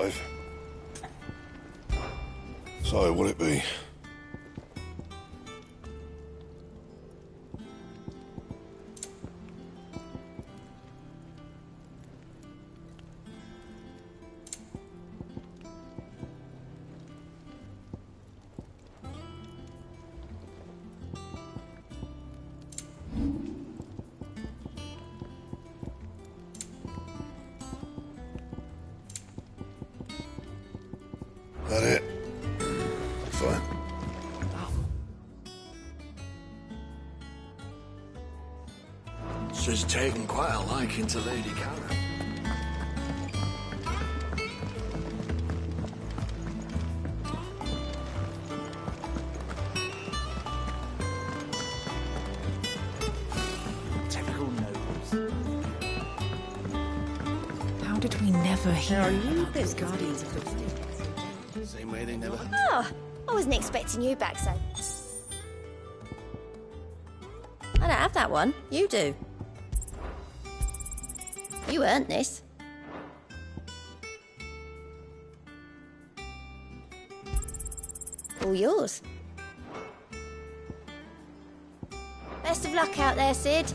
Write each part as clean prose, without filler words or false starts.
safe. So, will it be? That it? Fine. She's taken quite a liking to Lady Karen. Typical nobles. How did we never hear? Are you those guardians of the state? Same way they never had. Oh, I wasn't expecting you back so. I don't have that one. You do. You earned this. All yours. Best of luck out there, Sid.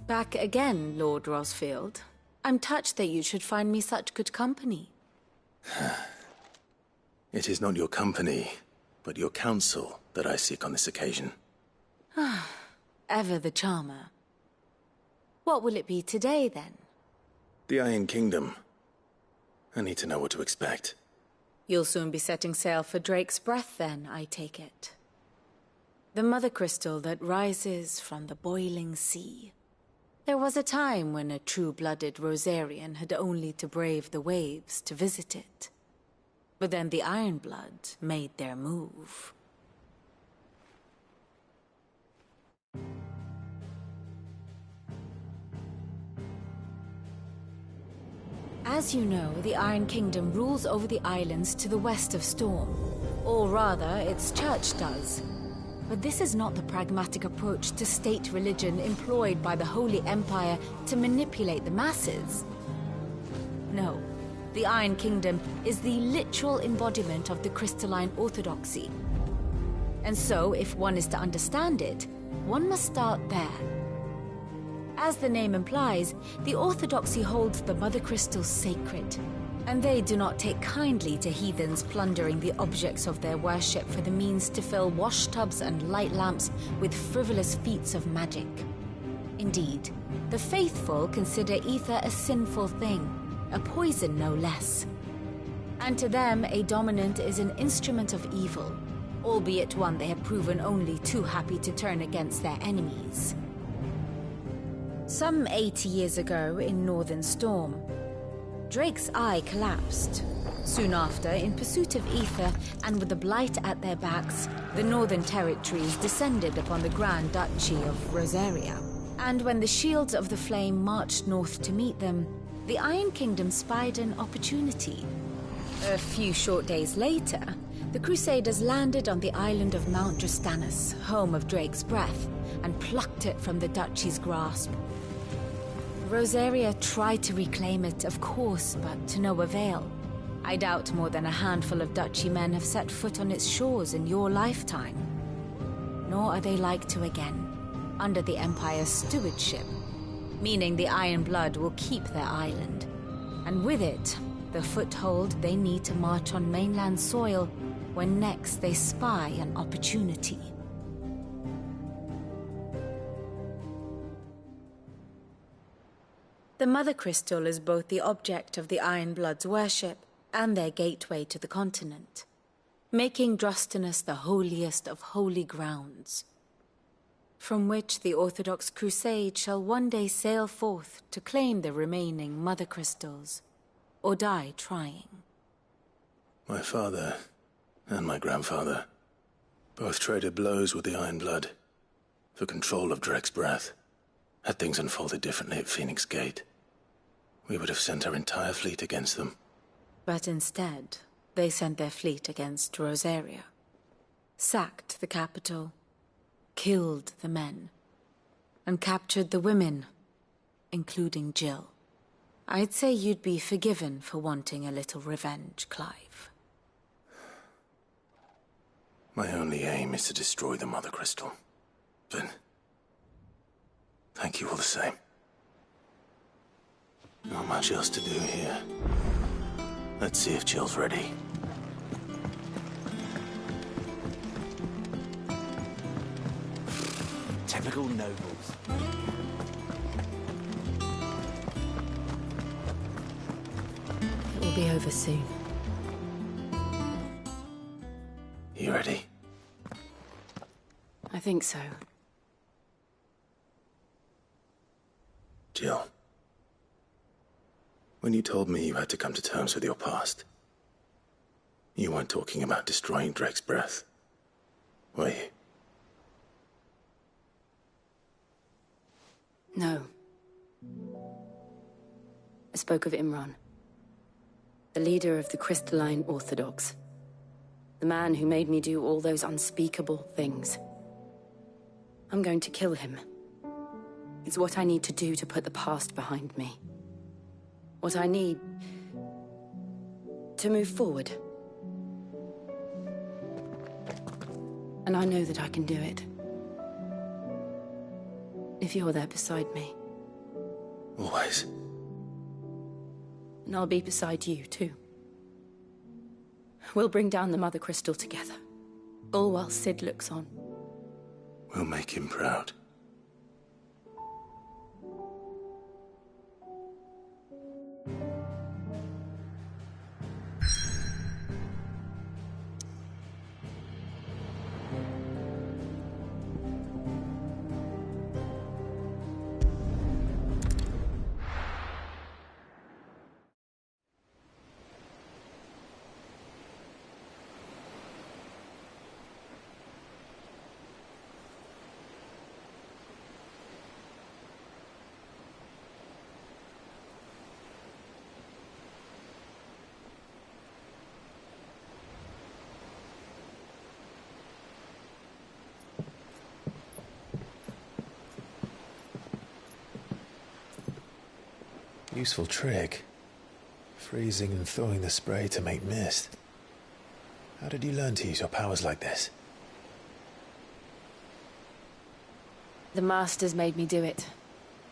Back again, Lord Rosfield. I'm touched that you should find me such good company. It is not your company, but your counsel that I seek on this occasion. Ever the charmer. What will it be today, then? The Iron Kingdom. I need to know what to expect. You'll soon be setting sail for Drake's Breath, then, I take it. The mother crystal that rises from the boiling sea. There was a time when a true-blooded Rosarian had only to brave the waves to visit it. But then the Ironblood made their move. As you know, the Iron Kingdom rules over the islands to the west of Storm. Or rather, its church does. But this is not the pragmatic approach to state religion employed by the Holy Empire to manipulate the masses. No, the Iron Kingdom is the literal embodiment of the crystalline orthodoxy. And so, if one is to understand it, one must start there. As the name implies, the orthodoxy holds the mother crystals sacred, and they do not take kindly to heathens plundering the objects of their worship for the means to fill washtubs and light lamps with frivolous feats of magic. Indeed, the faithful consider ether a sinful thing, a poison no less. And to them, a dominant is an instrument of evil, albeit one they have proven only too happy to turn against their enemies. Some 80 years ago in Northern Storm, Drake's eye collapsed. Soon after, in pursuit of ether and with the blight at their backs, the Northern Territories descended upon the Grand Duchy of Rosaria. And when the Shields of the Flame marched north to meet them, the Iron Kingdom spied an opportunity. A few short days later, the Crusaders landed on the island of Mount Drastanus, home of Drake's Breath, and plucked it from the Duchy's grasp. Rosaria tried to reclaim it, of course, but to no avail. I doubt more than a handful of Duchy men have set foot on its shores in your lifetime. Nor are they like to again, under the Empire's stewardship, meaning the Iron Blood will keep their island, and with it, the foothold they need to march on mainland soil when next they spy an opportunity. The Mother Crystal is both the object of the Iron Blood's worship and their gateway to the continent. making Drustinus the holiest of holy grounds, from which the Orthodox Crusade shall one day sail forth to claim the remaining Mother Crystals, or die trying. My father and my grandfather both traded blows with the Iron Blood for control of Drake's breath. Had things unfolded differently at Phoenix Gate, we would have sent our entire fleet against them. But instead, they sent their fleet against Rosaria, sacked the capital, killed the men, and captured the women, including Jill. I'd say you'd be forgiven for wanting a little revenge, Clive. My only aim is to destroy the Mother Crystal. But thank you all the same. Not much else to do here. Let's see if Jill's ready. Typical nobles. It will be over soon. You ready? I think so. Jill. When you told me you had to come to terms with your past, you weren't talking about destroying Drake's breath, were you? No. I spoke of Imran, the leader of the Crystalline Orthodox. The man who made me do all those unspeakable things. I'm going to kill him. It's what I need to do to put the past behind me. What I need to move forward. And I know that I can do it. If you're there beside me. Always. And I'll be beside you, too. We'll bring down the Mother Crystal together. All while Sid looks on. We'll make him proud. Useful trick. Freezing and thawing the spray to make mist. How did you learn to use your powers like this? The Masters made me do it.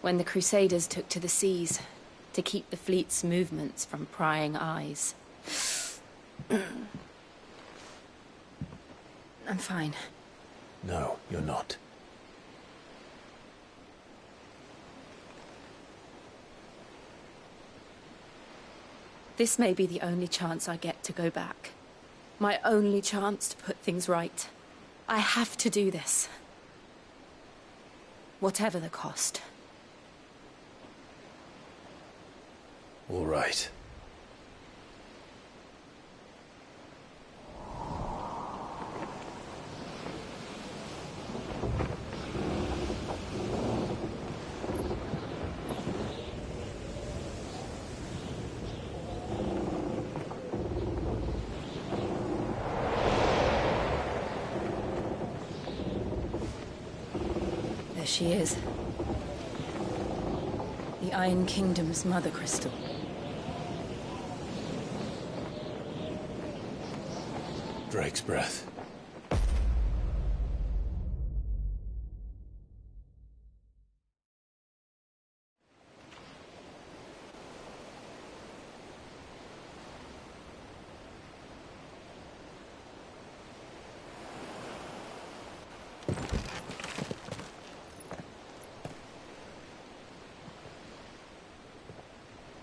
When the Crusaders took to the seas, to keep the fleet's movements from prying eyes. I'm fine. No, you're not. This may be the only chance I get to go back. My only chance to put things right. I have to do this. Whatever the cost. All right. There she is. The Iron Kingdom's Mother Crystal. Drake's breath.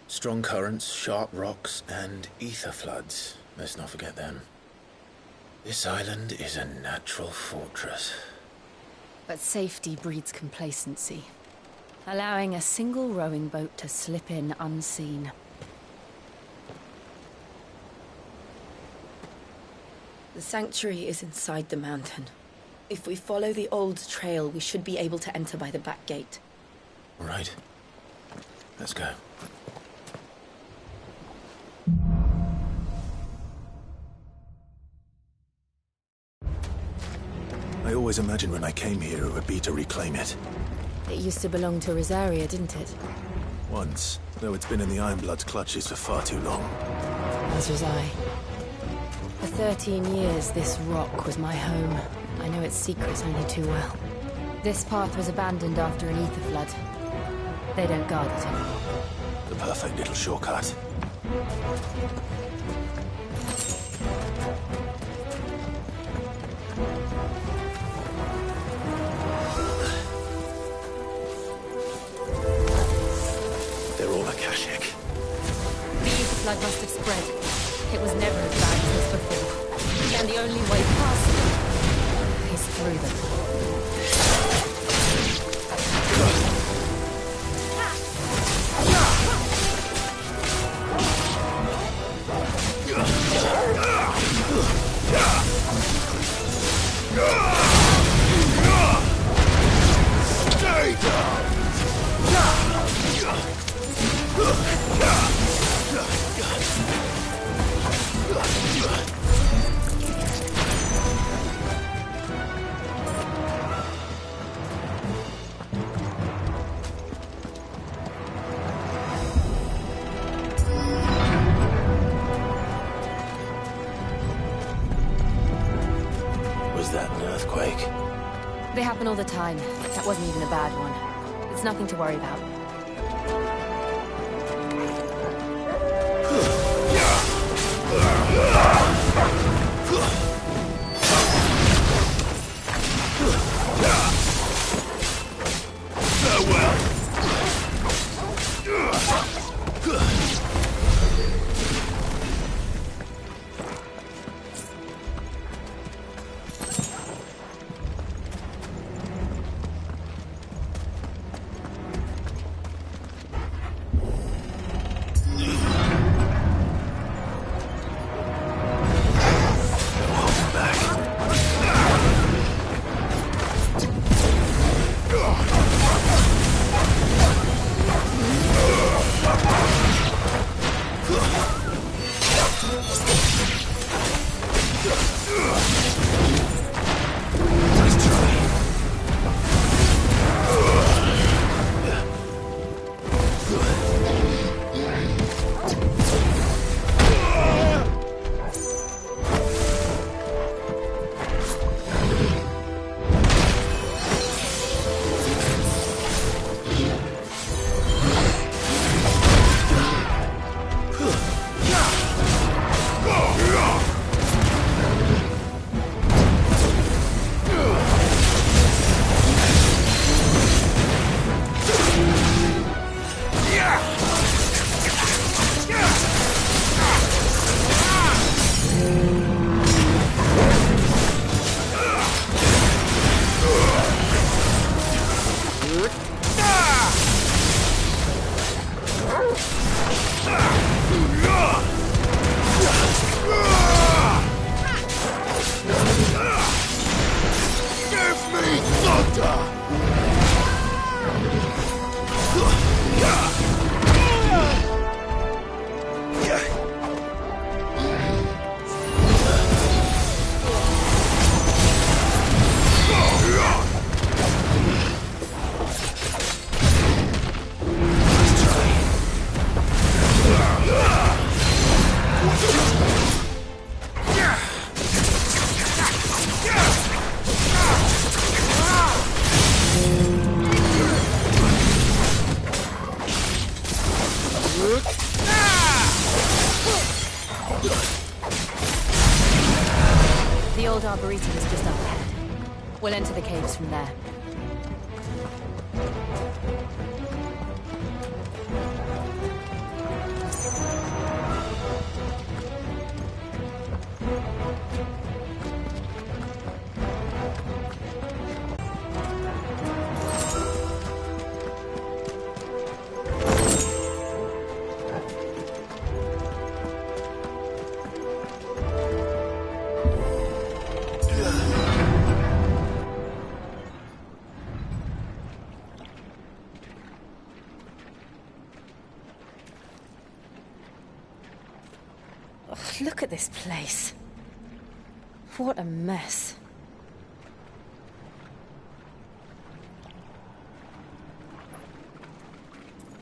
Strong currents, sharp rocks, and ether floods. Let's not forget them. This island is a natural fortress. But safety breeds complacency, allowing a single rowing boat to slip in unseen. The sanctuary is inside the mountain. If we follow the old trail, we should be able to enter by the back gate. All right. Let's go. I always imagined when I came here it would be to reclaim it. It used to belong to Rosaria, didn't it? Once, though it's been in the Ironblood's clutches for far too long. As was I. For 13 years, this rock was my home. I know its secrets only too well. This path was abandoned after an ether flood. They don't guard it anymore. The perfect little shortcut. They're all Akashic. The ether flood must have spread. It was never as bad as this before. And the only way past it is through them. Stay down! Was that an earthquake? They happen all the time. That wasn't even a bad one. It's nothing to worry about. The old arboretum is just up ahead. We'll enter the caves from there. Look at this place. What a mess.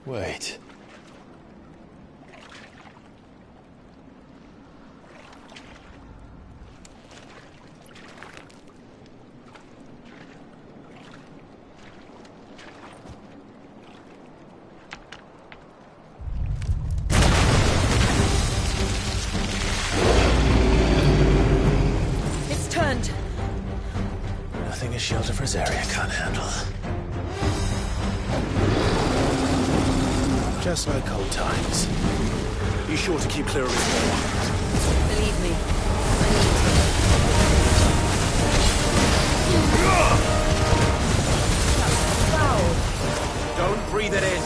Wait. It's turned. Nothing a shelter for Zarya can't handle. Just like old times. Be sure to keep clear of his wall. Believe me. Don't breathe it in.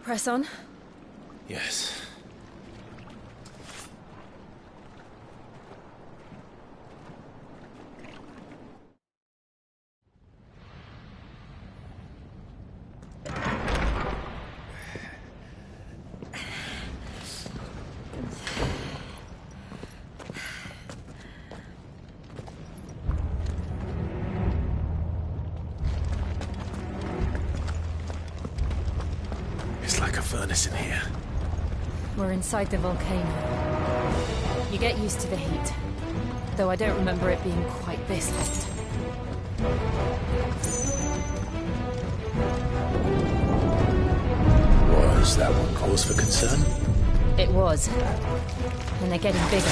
Press on. Yes. It's like a furnace in here. We're inside the volcano. You get used to the heat, though I don't remember it being quite this hot. Was that one cause for concern? It was. And they're getting bigger.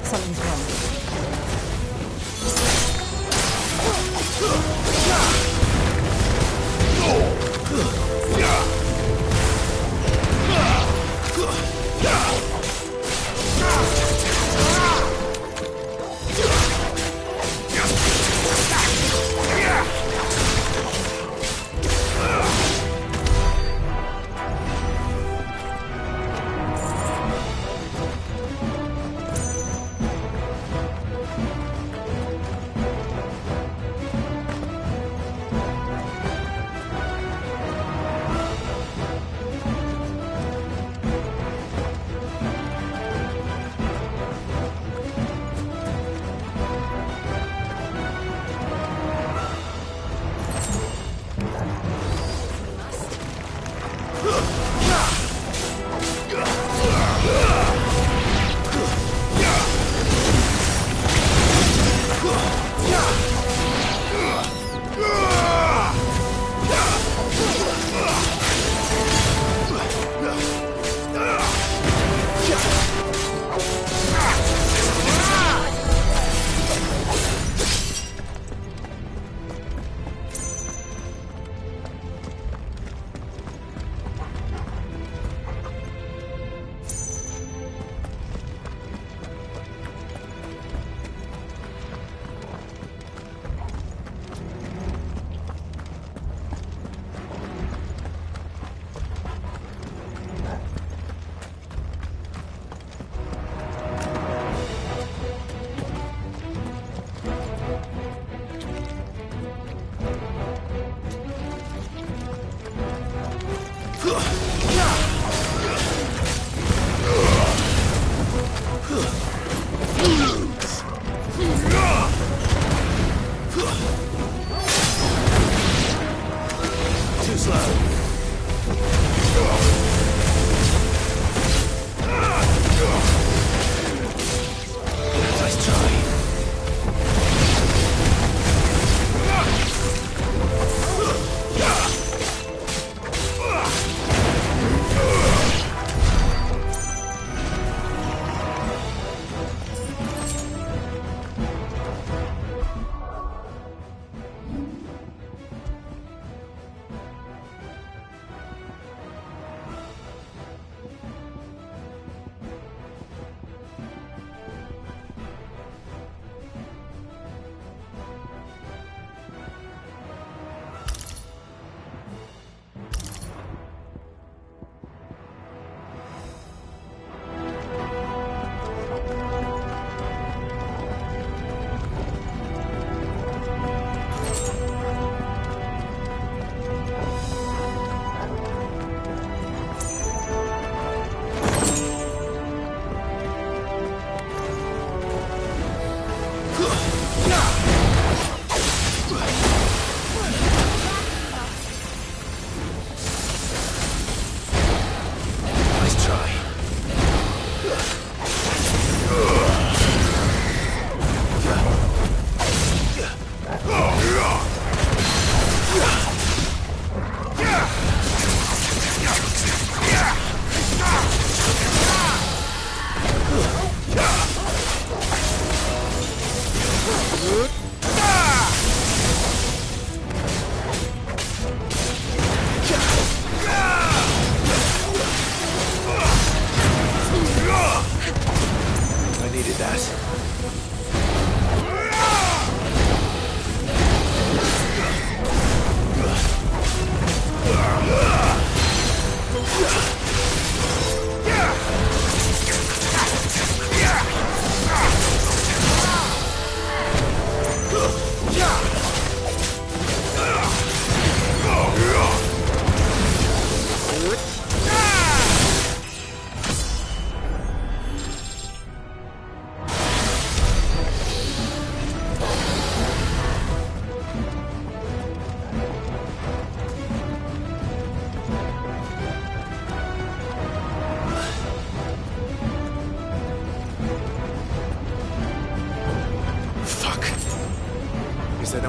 Something's wrong.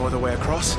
other way across?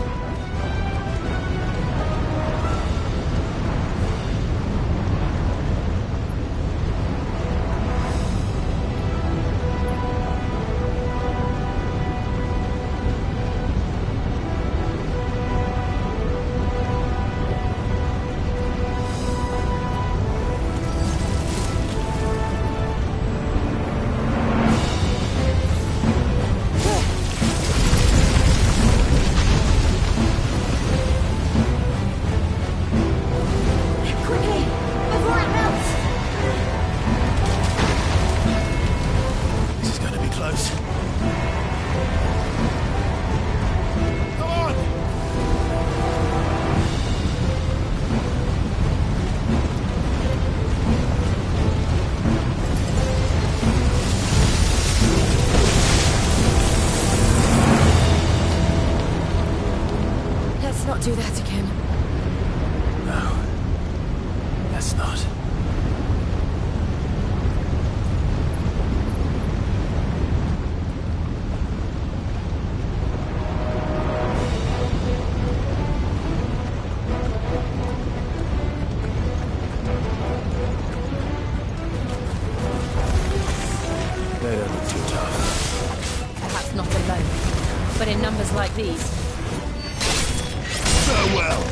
Do that again. No. Let's not. They don't look too tough. Perhaps not alone, but in numbers like these. Farewell!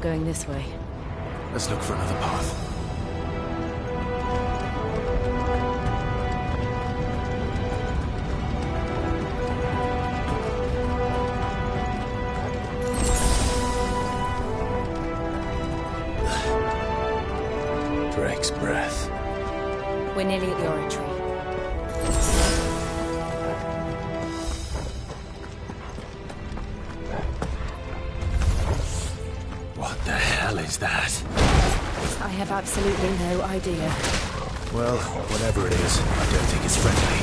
Going this way. Let's look for another path. Drake's breath. We're nearly at the oratory. What the hell is that? I have absolutely no idea. Well, whatever it is, I don't think it's friendly.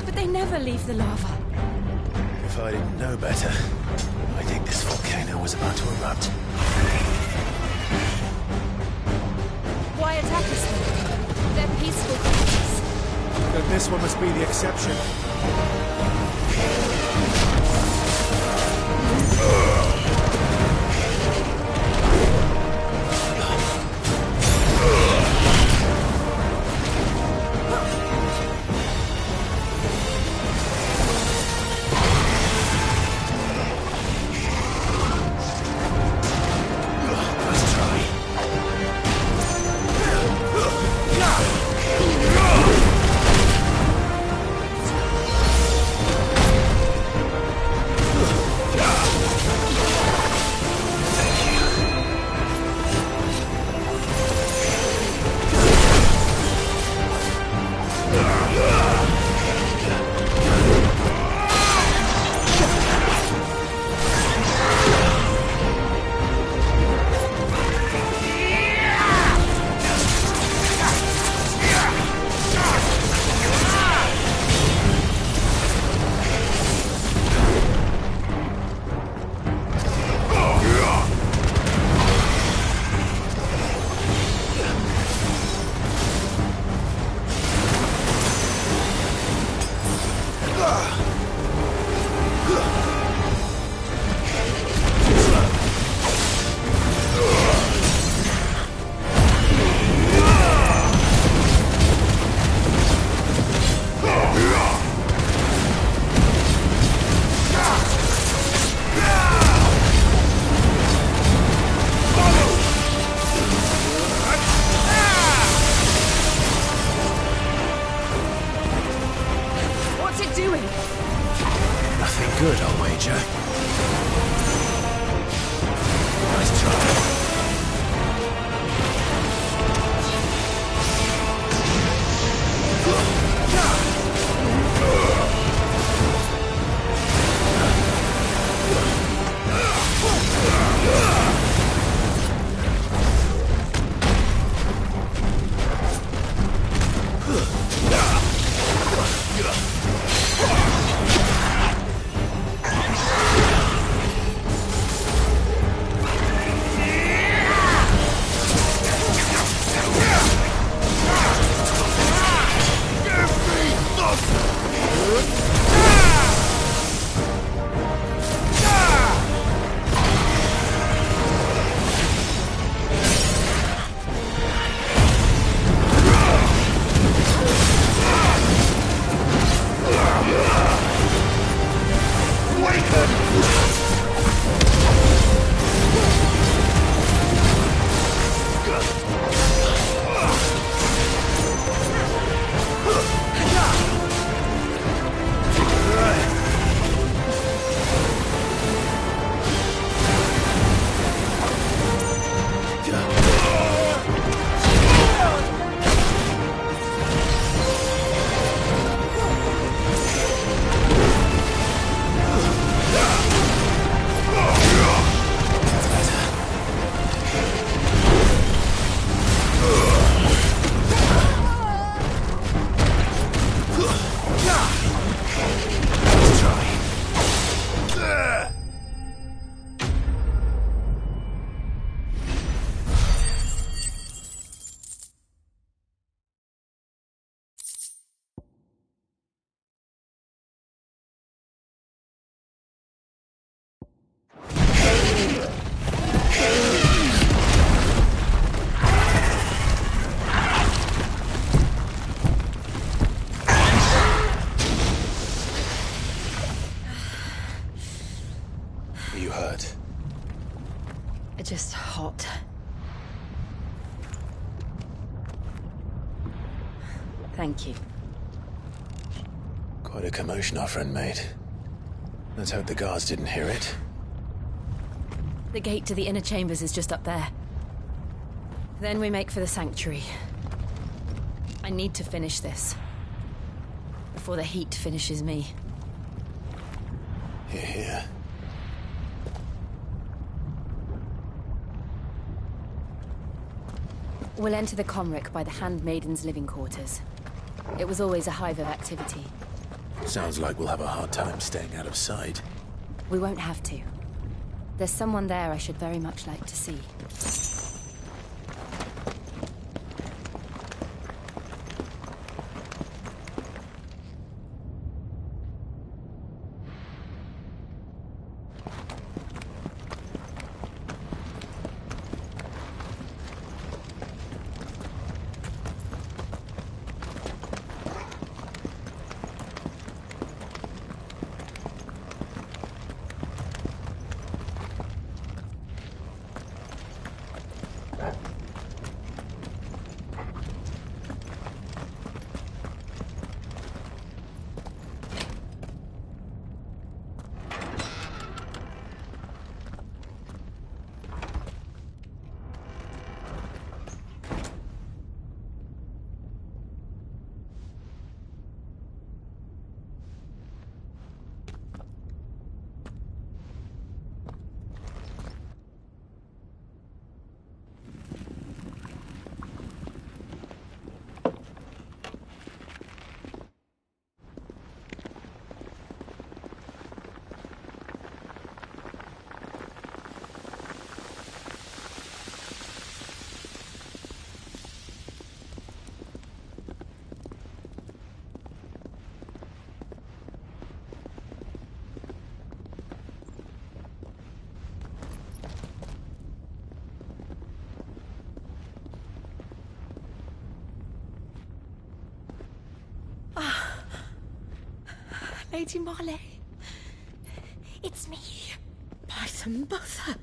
But they never leave the lava. didn't know better. I think this volcano was about to erupt. Why attack us then? They're peaceful creatures. Then this one must be the exception. Good, I'll wager. Nice try. You hurt? Just hot. Thank you. Quite a commotion our friend made. Let's hope the guards didn't hear it. The gate to the inner chambers is just up there. Then we make for the sanctuary. I need to finish this. Before the heat finishes me. Hear, hear. We'll enter the Comric by the Handmaiden's living quarters. It was always a hive of activity. Sounds like we'll have a hard time staying out of sight. We won't have to. There's someone there I should very much like to see. Lady Marley. It's me. By the mother.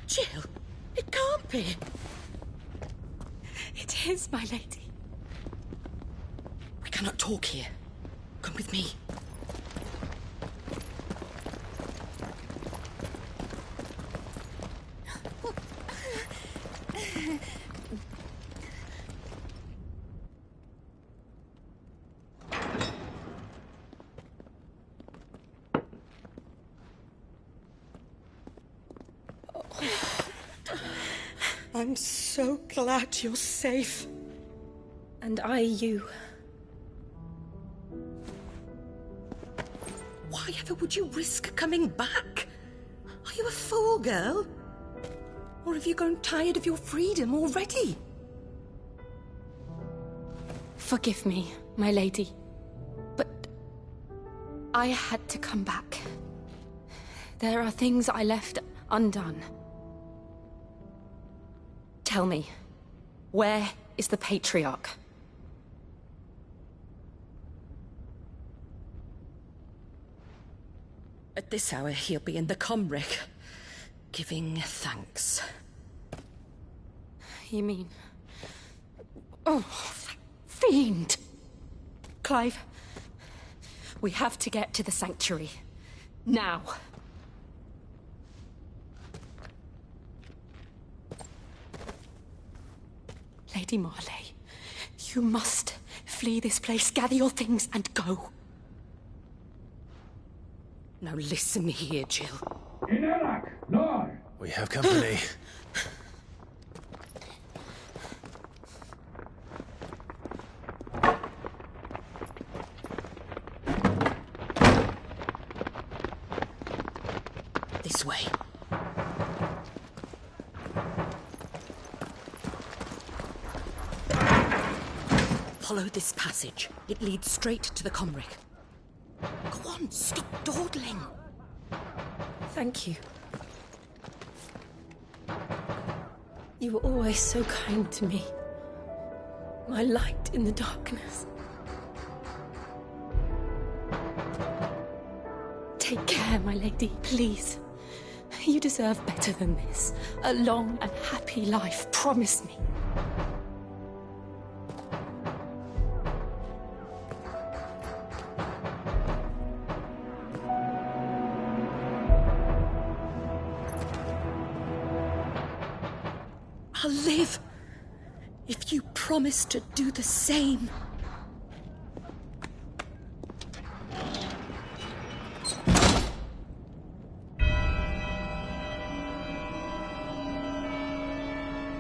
Jill, it can't be. It is, my lady. We cannot talk here. Come with me. I'm so glad you're safe. And I you. Why ever would you risk coming back? Are you a fool, girl? Or have you grown tired of your freedom already? Forgive me, my lady, but I had to come back. There are things I left undone. Tell me, where is the Patriarch? At this hour, he'll be in the Comric, giving thanks. You mean... Oh, fiend! Clive, we have to get to the sanctuary. Now. Lady Marley, you must flee this place, gather your things, and go. Now listen here, Jill. We have company. This way. Follow this passage. It leads straight to the Comric. Go on, stop dawdling. Thank you. You were always so kind to me. My light in the darkness. Take care, my lady, please. You deserve better than this. A long and happy life, promise me. I'll live if you promise to do the same.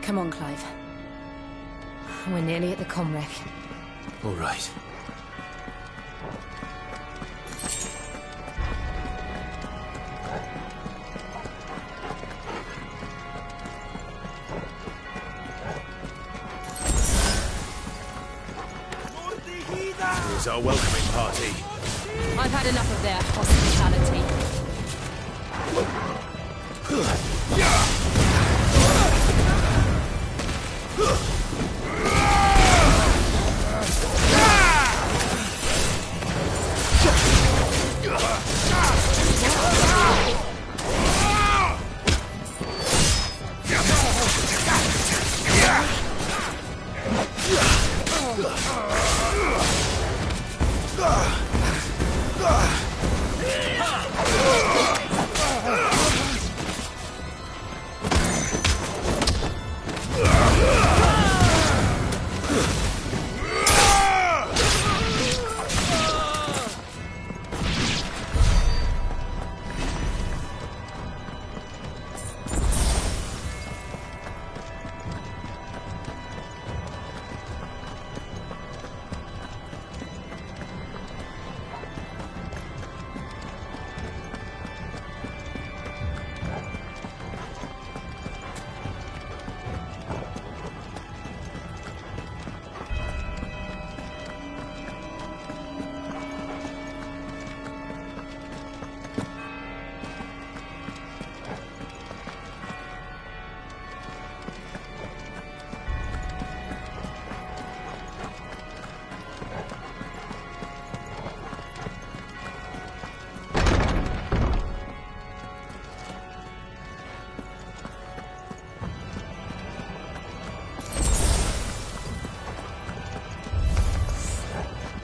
Come on, Clive. We're nearly at the Comric. All right. is our welcoming party. I've had enough of their hospitality.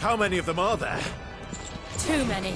How many of them are there? Too many.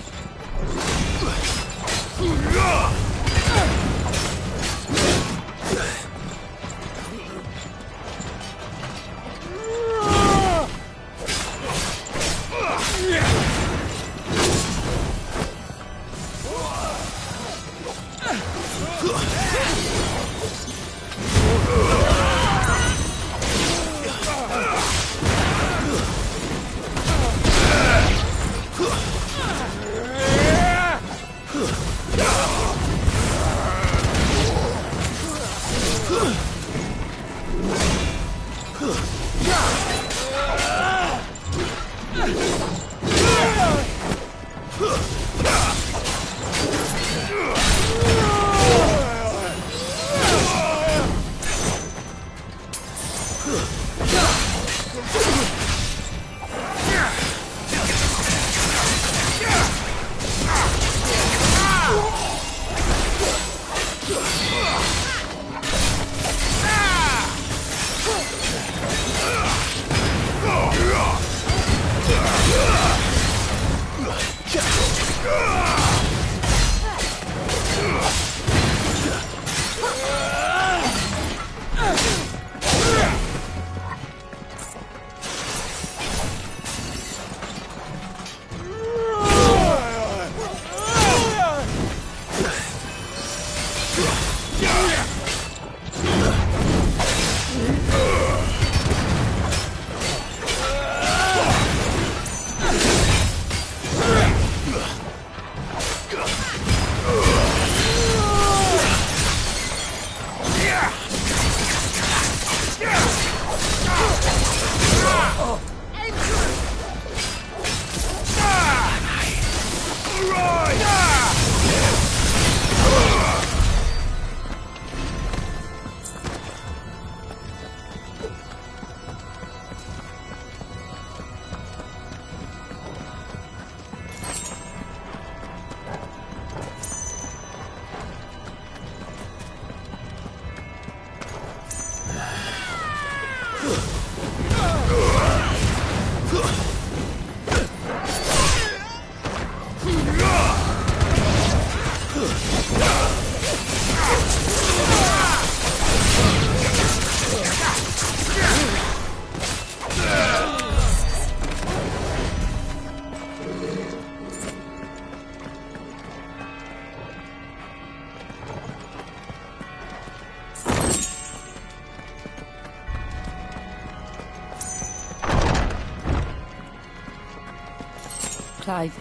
Clive,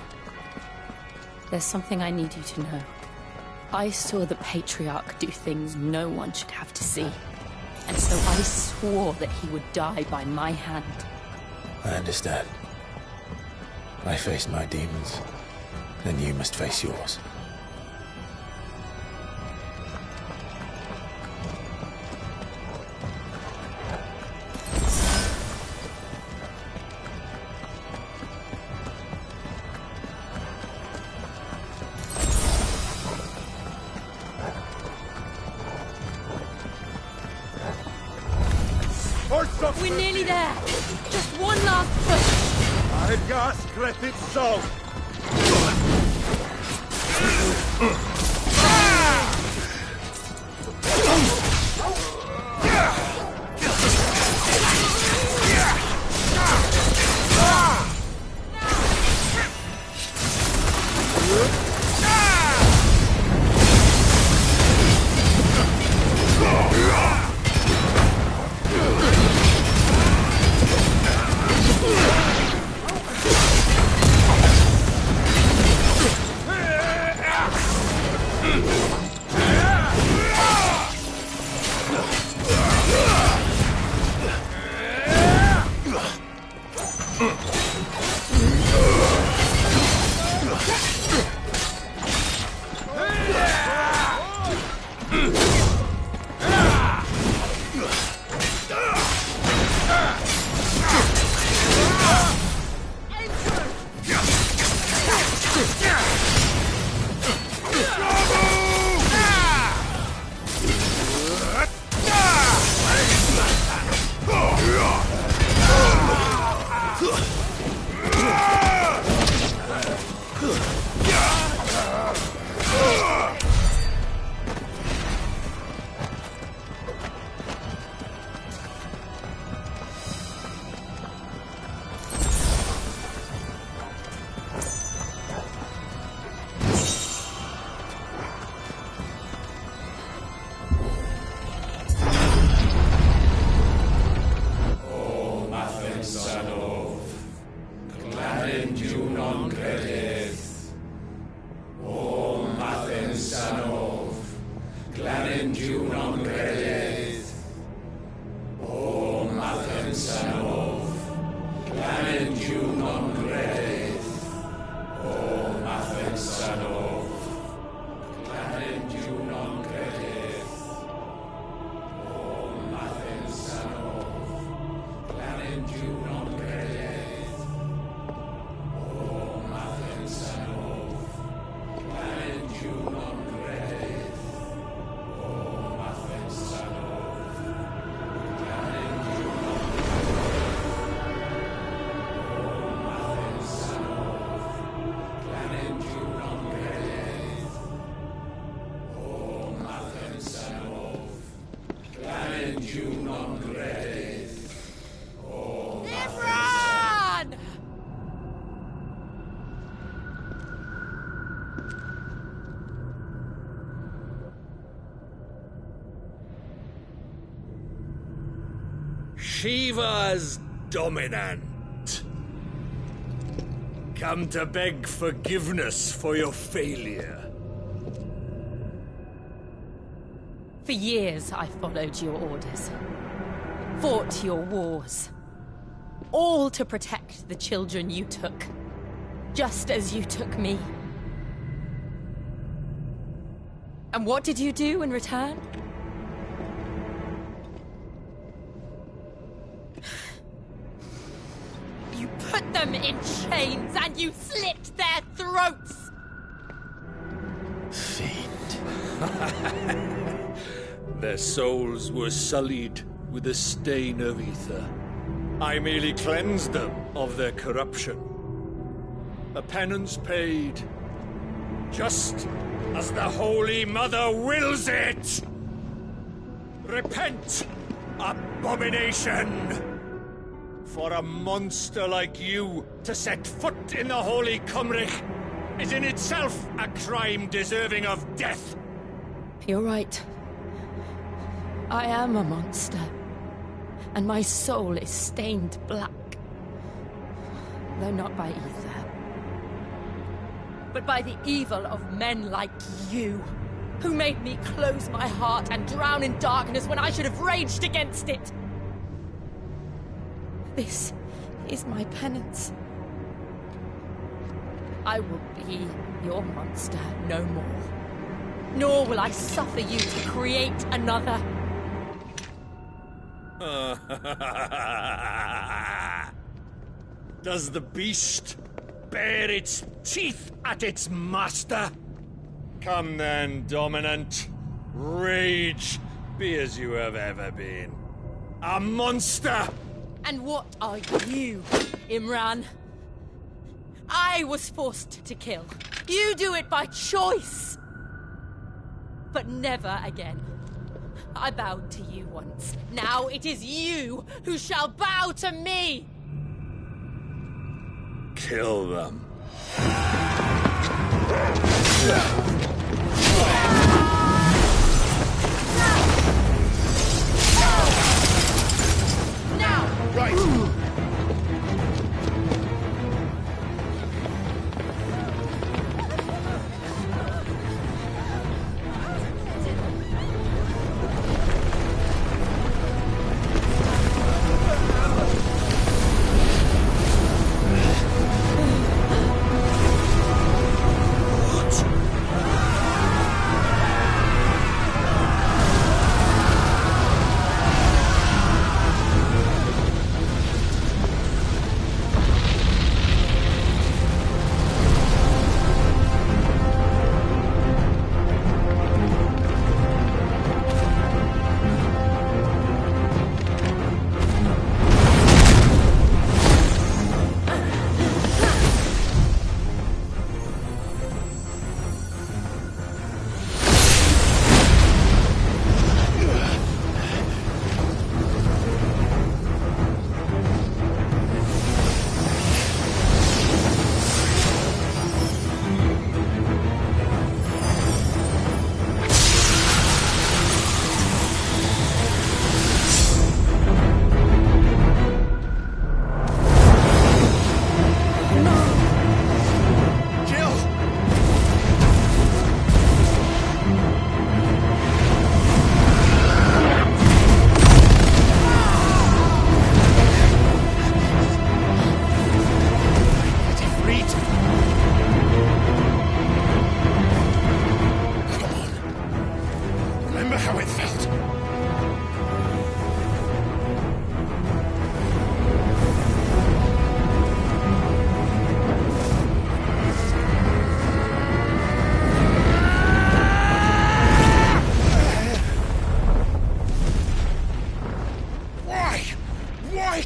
there's something I need you to know. I saw the Patriarch do things no one should have to see. And so I swore that he would die by my hand. I understand. I faced my demons, then you must face yours. We're nearly there. Just one last push. I gas creepit soul. Shiva's dominant. Come to beg forgiveness for your failure. For years, I followed your orders. Fought your wars. All to protect the children you took. Just as you took me. And what did you do in return? You put them in chains and you slit their throats! Fiend. Their souls were sullied with a stain of ether. I merely cleansed them of their corruption. A penance paid, just as the Holy Mother wills it! Repent, abomination! For a monster like you to set foot in the Holy Cymric is in itself a crime deserving of death. You're right. I am a monster. And my soul is stained black. Though not by ether. But by the evil of men like you, who made me close my heart and drown in darkness when I should have raged against it. This is my penance. I will be your monster no more. Nor will I suffer you to create another. Does the beast bare its teeth at its master? Come then, Dominant. Rage, be as you have ever been. A monster! And what are you, Imran? I was forced to kill. You do it by choice. But never again. I bowed to you once. Now it is you who shall bow to me! Kill them. Now! Right!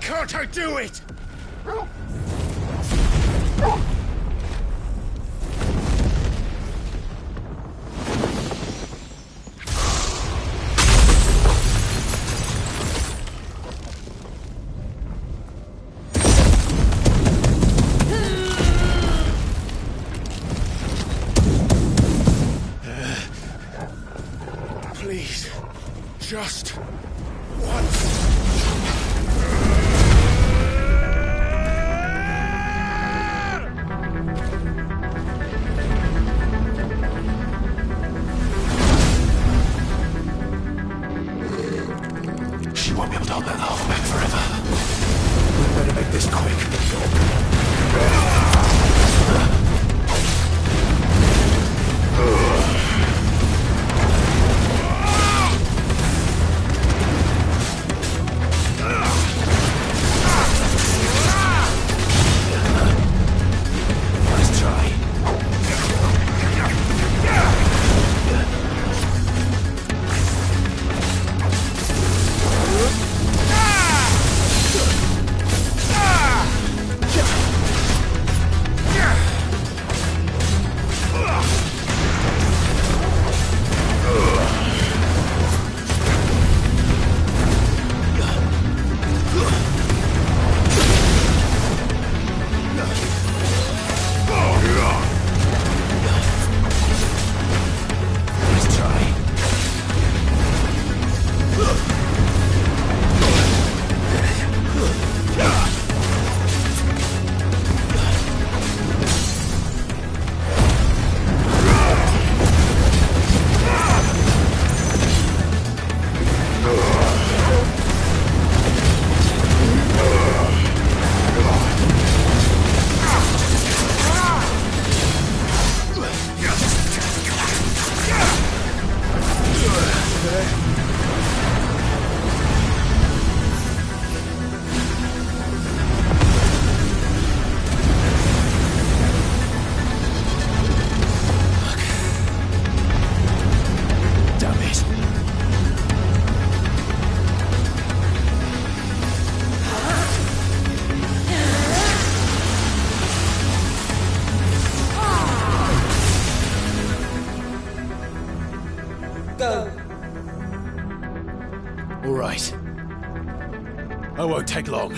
Can't I do it? Please, just once. Go. All right. I won't take long.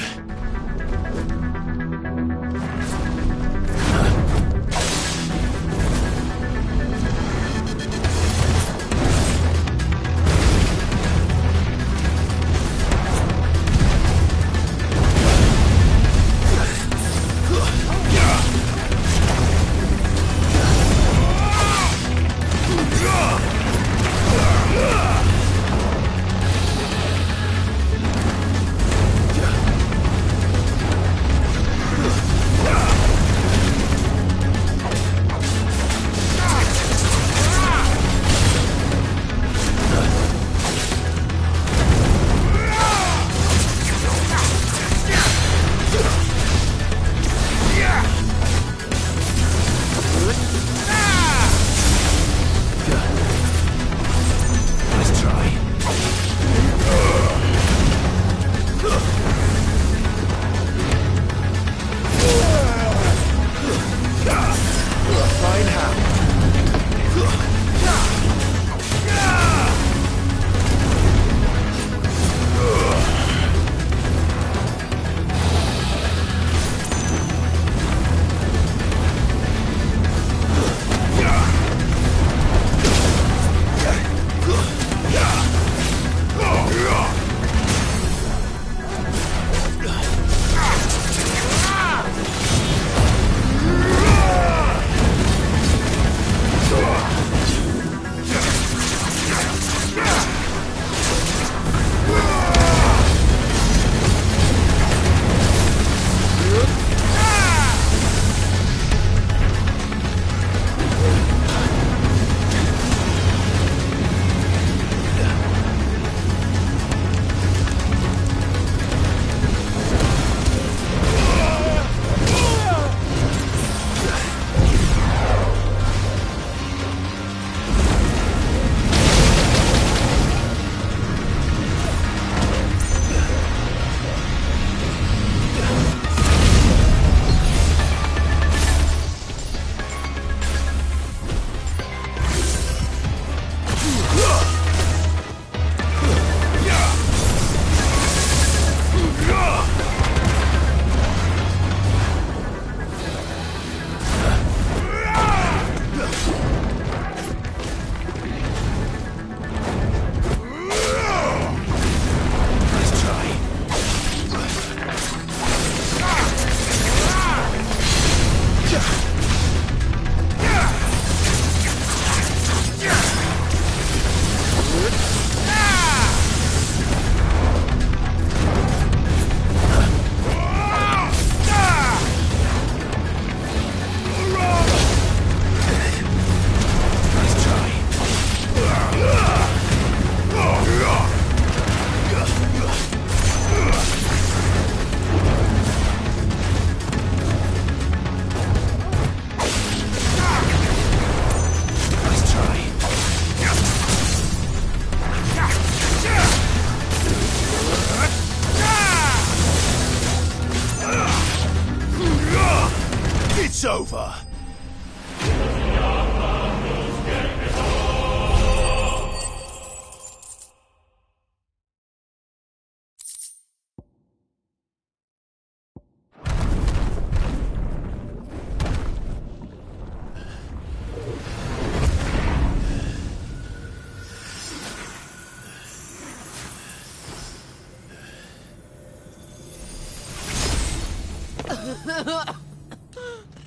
It's over.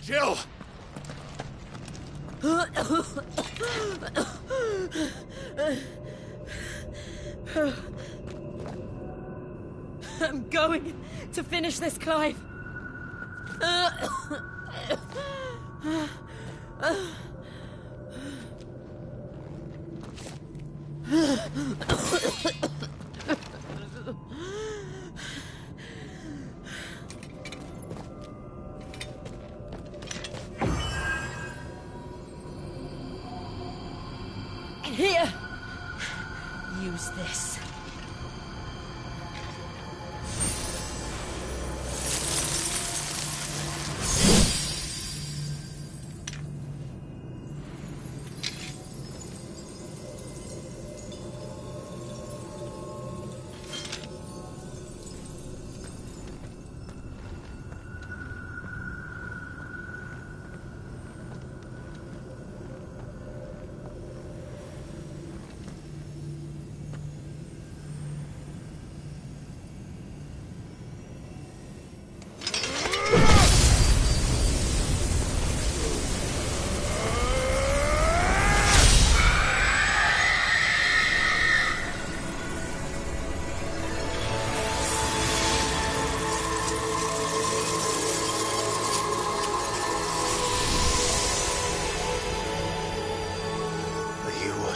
Jill! I'm going to finish this, Clive. Here! Use this.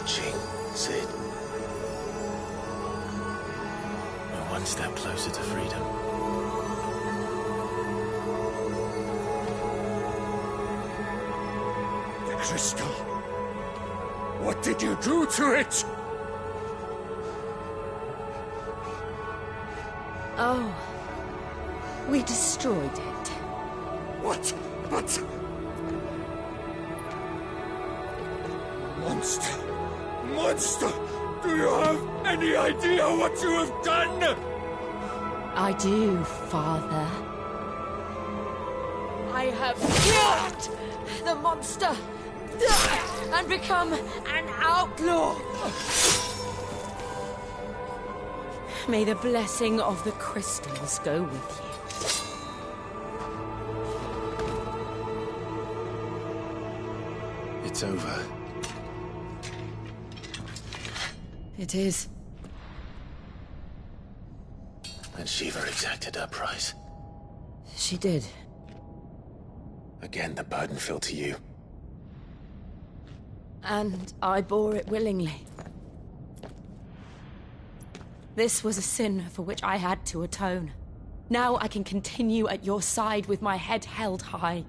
watching, Sid. We're one step closer to freedom. The crystal. What did you do to it? Oh, we destroyed it. What? But... Monster! Monster! Do you have any idea what you have done? I do, Father. I have killed the monster and become an outlaw. May the blessing of the crystals go with you. It's over. It is. And Shiva exacted her price. She did. Again, the burden fell to you. And I bore it willingly. This was a sin for which I had to atone. Now I can continue at your side with my head held high.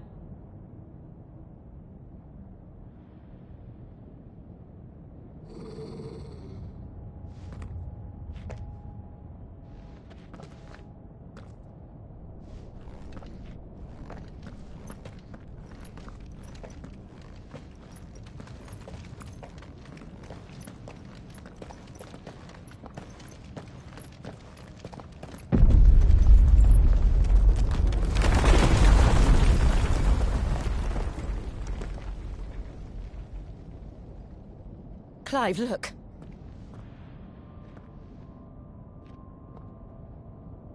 Clive, look.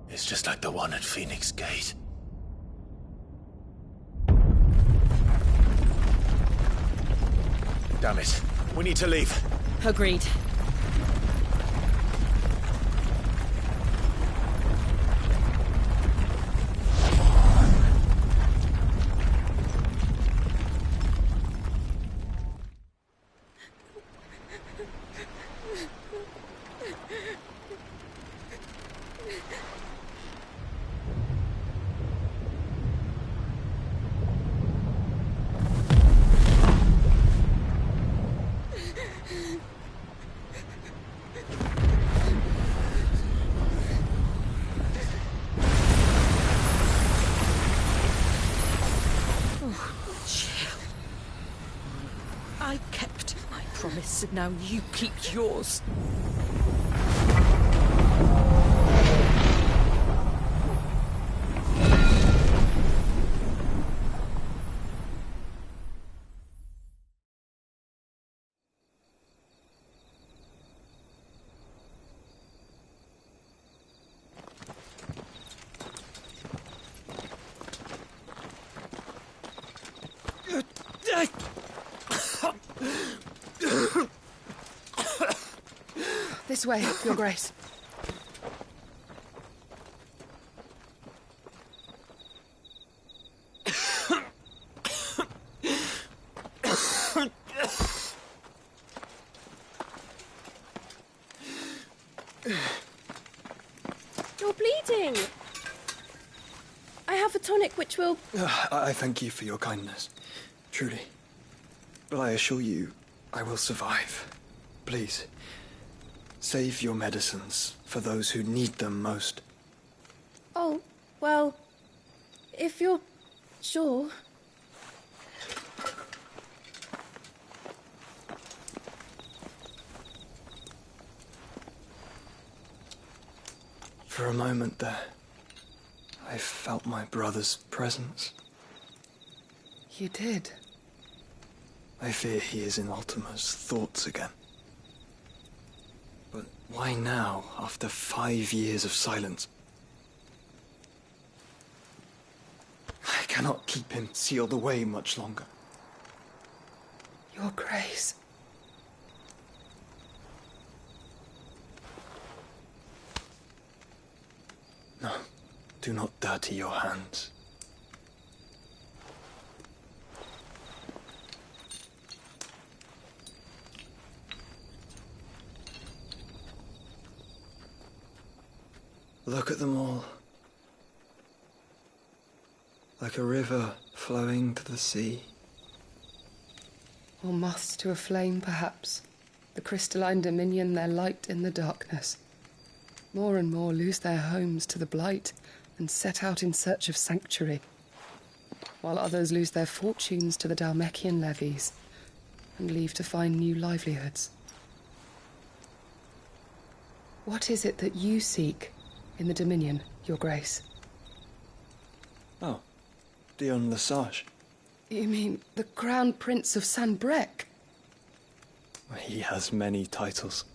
It's just like the one at Phoenix Gate. Damn it. We need to leave. Agreed. I kept my promise, and now you keep yours. This way, Your Grace. You're bleeding. I have a tonic which will... I thank you for your kindness, truly. But I assure you, I will survive. Please, save your medicines for those who need them most. Oh, well, if you're sure. For a moment there, I felt my brother's presence. You did? I fear he is in Ultima's thoughts again. But why now, after 5 years of silence? I cannot keep him sealed away much longer. Your Grace. No, do not dirty your hands. Look at them all. Like a river flowing to the sea. Or moths to a flame, perhaps. The crystalline dominion their light in the darkness. More and more lose their homes to the blight and set out in search of sanctuary, while others lose their fortunes to the Dhalmekian levies and leave to find new livelihoods. What is it that you seek in the Dominion, Your Grace? Oh, Dion Lesage. You mean the Crown Prince of Sanbreque? He has many titles.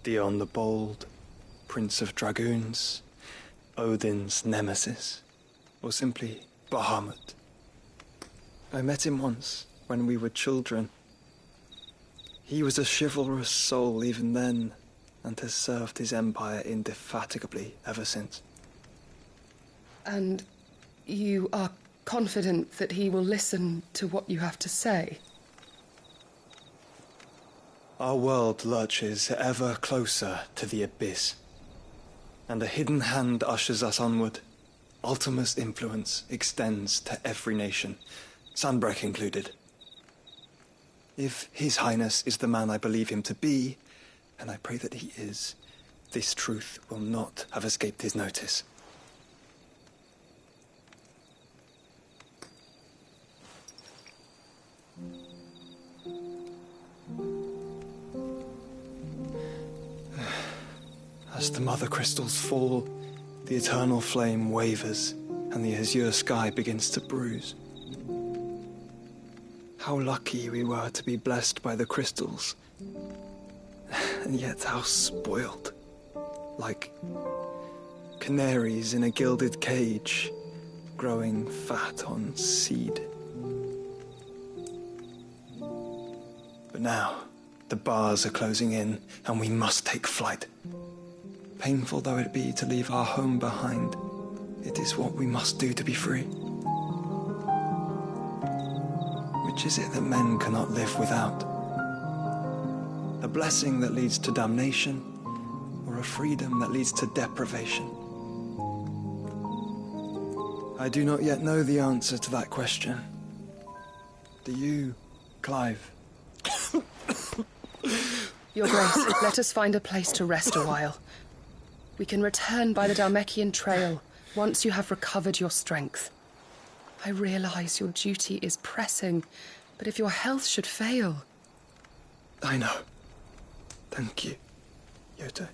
Dion the Bold, Prince of Dragoons, Odin's Nemesis, or simply Bahamut. I met him once, when we were children. He was a chivalrous soul even then, and has served his empire indefatigably ever since. And you are confident that he will listen to what you have to say? Our world lurches ever closer to the abyss, and a hidden hand ushers us onward. Ultima's influence extends to every nation, Sanbreque included. If His Highness is the man I believe him to be, and I pray that he is, this truth will not have escaped his notice. As the mother crystals fall, the eternal flame wavers, and the azure sky begins to bruise. How lucky we were to be blessed by the crystals, and yet how spoiled. Like canaries in a gilded cage, growing fat on seed. But now, the bars are closing in, and we must take flight. Painful though it be to leave our home behind, it is what we must do to be free. Which is it that men cannot live without? A blessing that leads to damnation, or a freedom that leads to deprivation? I do not yet know the answer to that question. Do you, Clive? Your Grace, let us find a place to rest a while. We can return by the Dhalmekian trail once you have recovered your strength. I realize your duty is pressing, but if your health should fail... I know. Thank you, Yote.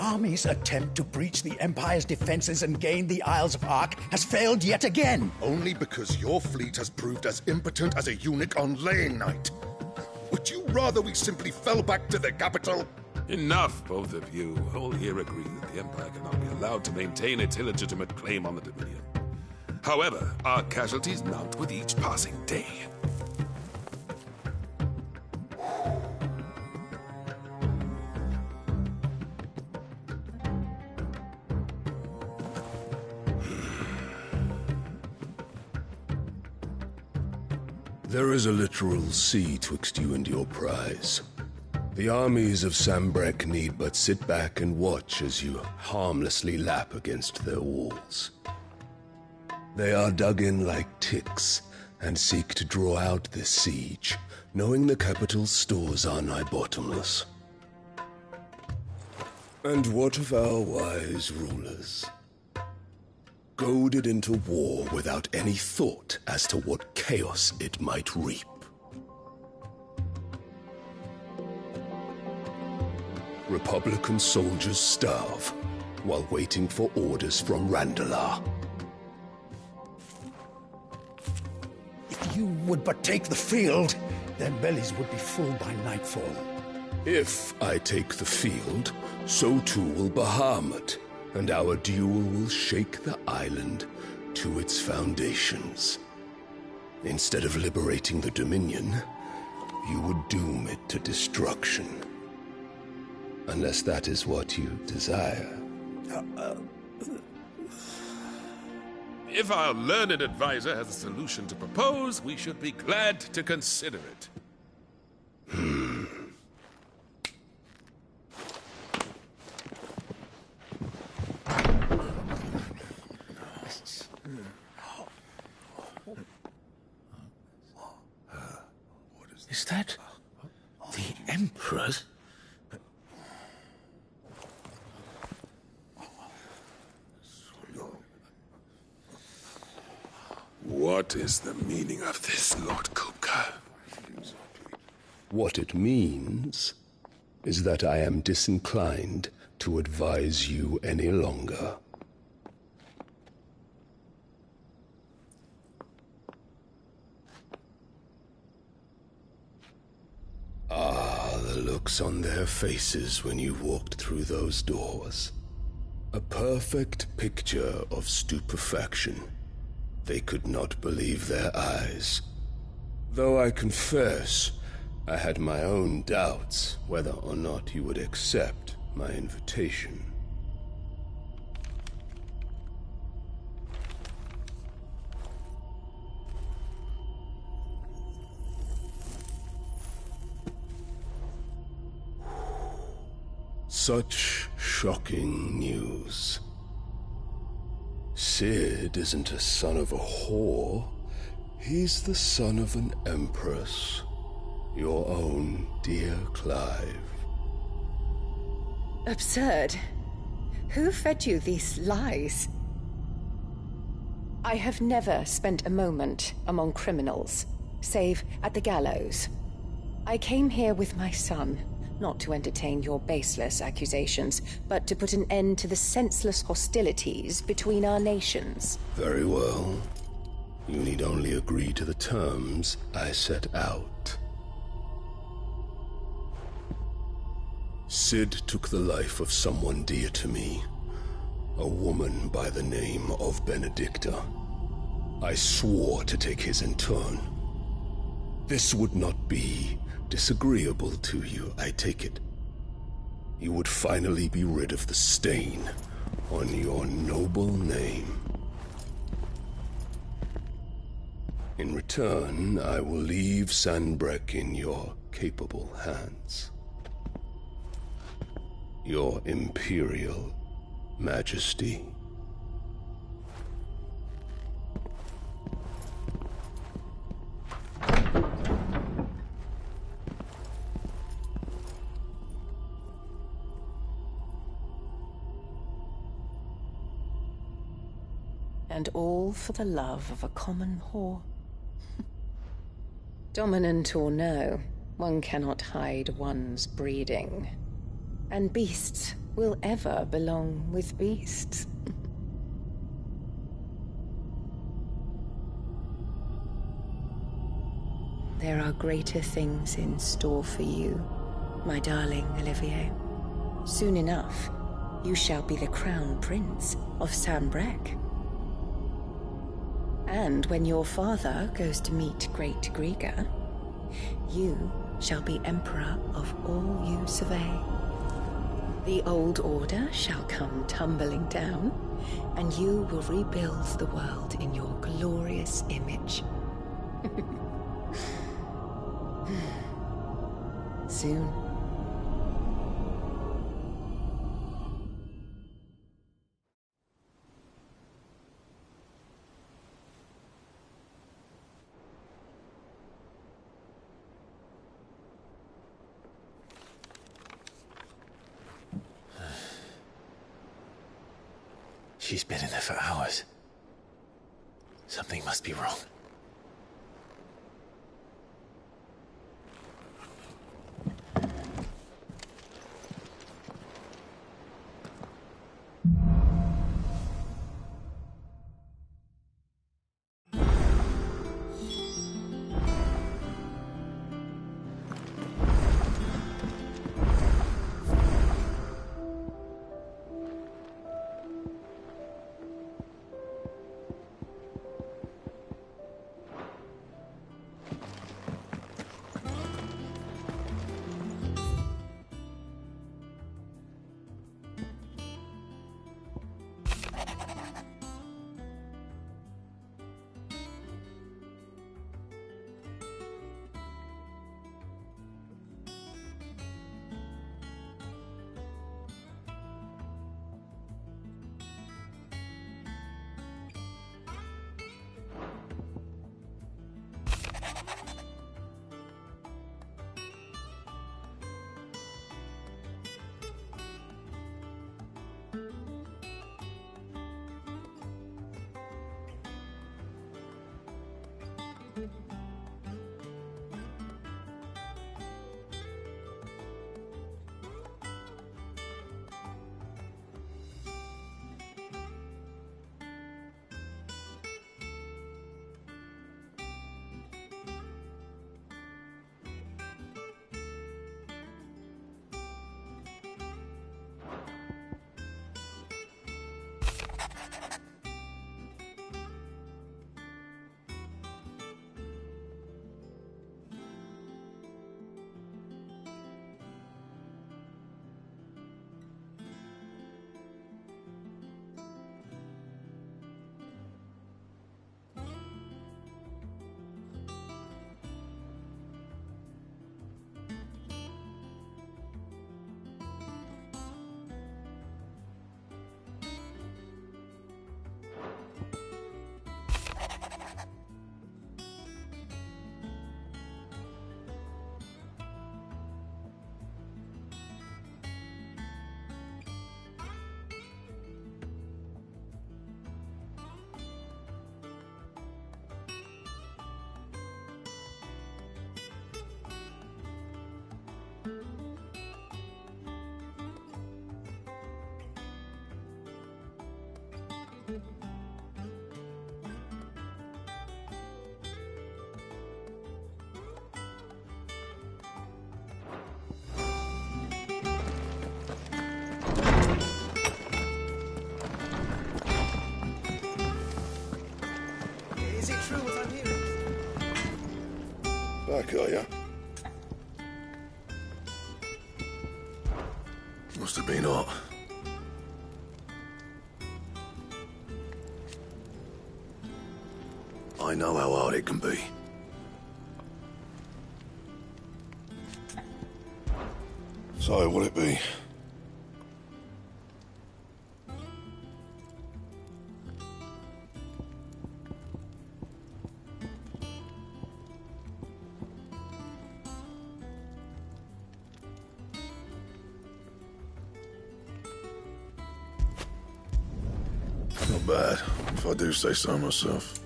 Army's attempt to breach the Empire's defenses and gain the Isles of Ark has failed yet again. Only because your fleet has proved as impotent as a eunuch on laying night. Would you rather we simply fell back to the capital? Enough, both of you. All here agree that the Empire cannot be allowed to maintain its illegitimate claim on the Dominion. However, our casualties mount with each passing day. There is a literal sea twixt you and your prize. The armies of Sanbreque need but sit back and watch as you harmlessly lap against their walls. They are dug in like ticks and seek to draw out this siege, knowing the capital's stores are nigh bottomless. And what of our wise rulers? Goaded into war without any thought as to what chaos it might reap. Republican soldiers starve while waiting for orders from Randalar. If you would but take the field, their bellies would be full by nightfall. If I take the field, so too will Bahamut, and our duel will shake the island to its foundations. Instead of liberating the Dominion, you would doom it to destruction. Unless that is what you desire. If our learned advisor has a solution to propose, we should be glad to consider it. Is that the Emperor's? What is the meaning of this, Lord Kupka? What it means is that I am disinclined to advise you any longer. Ah, the looks on their faces when you walked through those doors. A perfect picture of stupefaction. They could not believe their eyes. Though I confess, I had my own doubts whether or not you would accept my invitation. Such shocking news. Sid isn't a son of a whore. He's the son of an empress. Your own dear Clive. Absurd. Who fed you these lies? I have never spent a moment among criminals, save at the gallows. I came here with my son, not to entertain your baseless accusations, but to put an end to the senseless hostilities between our nations. Very well. You need only agree to the terms I set out. Sid took the life of someone dear to me, a woman by the name of Benedicta. I swore to take his in turn. This would not be disagreeable to you, I take it. You would finally be rid of the stain on your noble name. In return, I will leave Sanbreque in your capable hands. Your Imperial Majesty. And all for the love of a common whore. Dominant or no, one cannot hide one's breeding. And beasts will ever belong with beasts. There are greater things in store for you, my darling Olivier. Soon enough, you shall be the crown prince of Sanbreque. And when your father goes to meet Great Griga, you shall be emperor of all you survey. The old order shall come tumbling down, and you will rebuild the world in your glorious image. Soon. She's been in there for hours. Something must be wrong. Back, are ya? Must have been hot. I know how hard it can be. So, will it be? Not bad, if I do say so myself.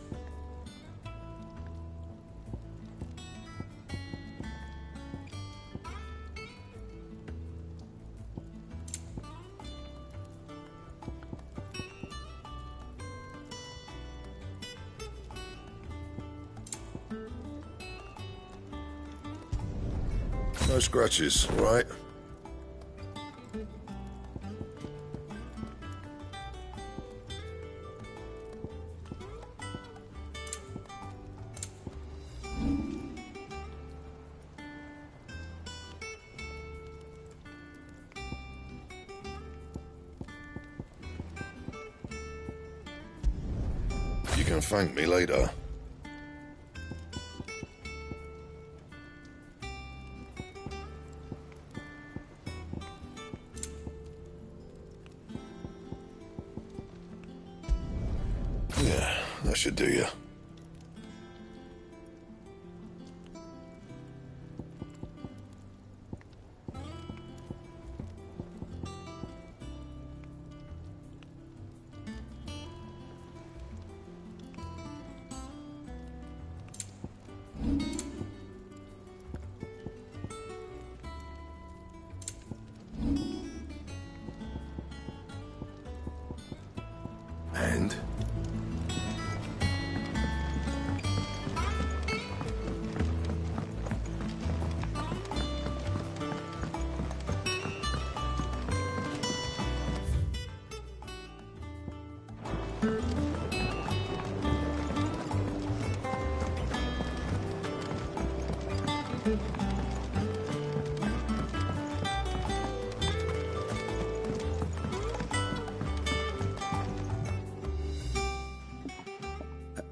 No scratches, right? You can thank me later. Yeah, that should do you. And?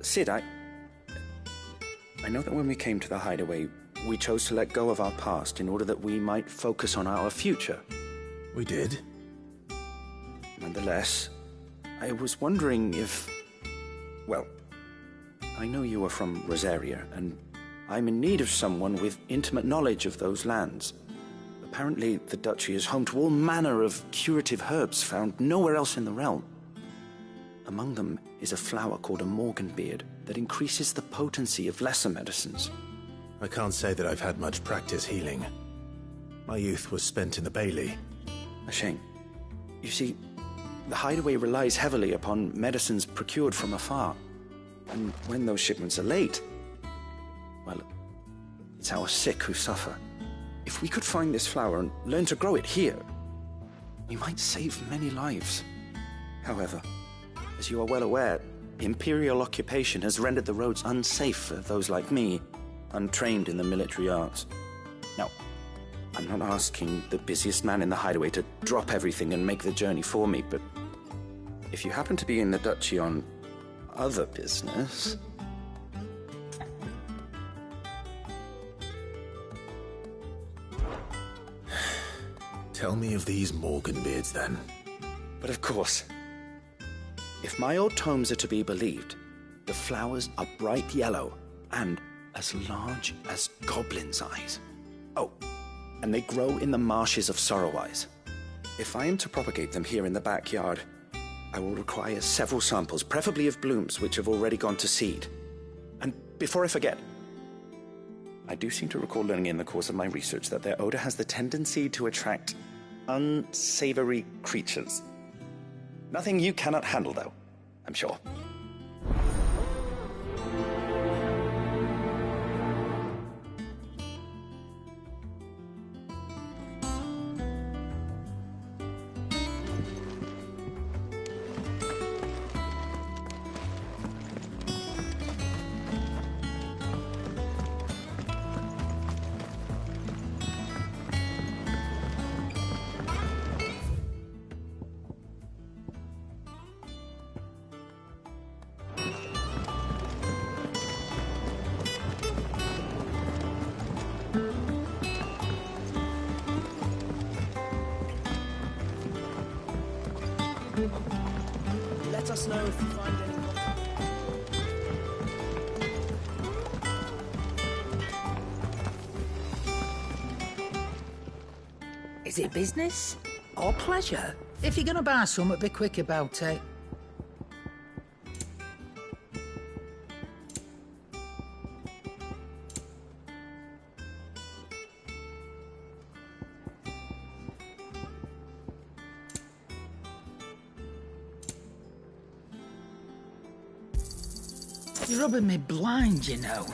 Sid, I know that when we came to the hideaway, we chose to let go of our past in order that we might focus on our future. We did? Nonetheless, I was wondering if... Well, I know you are from Rosaria, and I'm in need of someone with intimate knowledge of those lands. Apparently, the duchy is home to all manner of curative herbs found nowhere else in the realm. Among them is a flower called a morganbeard that increases the potency of lesser medicines. I can't say that I've had much practice healing. My youth was spent in the Bailey. A shame. You see, the hideaway relies heavily upon medicines procured from afar. And when those shipments are late, well, it's our sick who suffer. If we could find this flower and learn to grow it here, we might save many lives. However, as you are well aware, imperial occupation has rendered the roads unsafe for those like me, untrained in the military arts. Now, I'm not asking the busiest man in the hideaway to drop everything and make the journey for me, but if you happen to be in the duchy on other business... Tell me of these morganbeards, then. But of course. If my old tomes are to be believed, the flowers are bright yellow and as large as goblins' eyes. Oh, and they grow in the marshes of Sorrowise. If I am to propagate them here in the backyard, I will require several samples, preferably of blooms which have already gone to seed. And before I forget, I do seem to recall learning in the course of my research that their odor has the tendency to attract unsavory creatures. Nothing you cannot handle, though, I'm sure. Let us know if you find any... Is it business or pleasure? If you're gonna buy something, be quick about it. You're rubbing me blind, you know.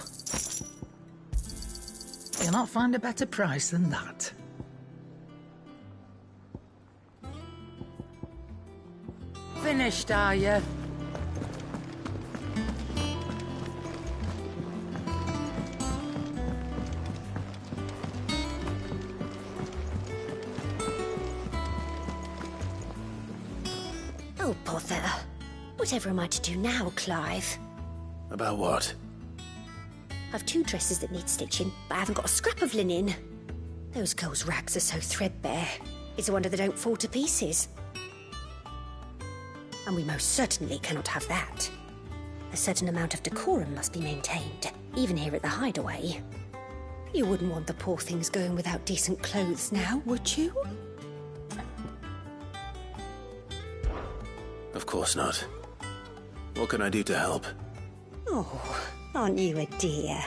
You'll not find a better price than that. Finished, are you? Oh, bother. Whatever am I to do now, Clive? About what? I've 2 dresses that need stitching, but I haven't got a scrap of linen. Those girls' rags are so threadbare. It's a wonder they don't fall to pieces. And we most certainly cannot have that. A certain amount of decorum must be maintained, even here at the Hideaway. You wouldn't want the poor things going without decent clothes now, would you? Of course not. What can I do to help? Oh, aren't you a dear?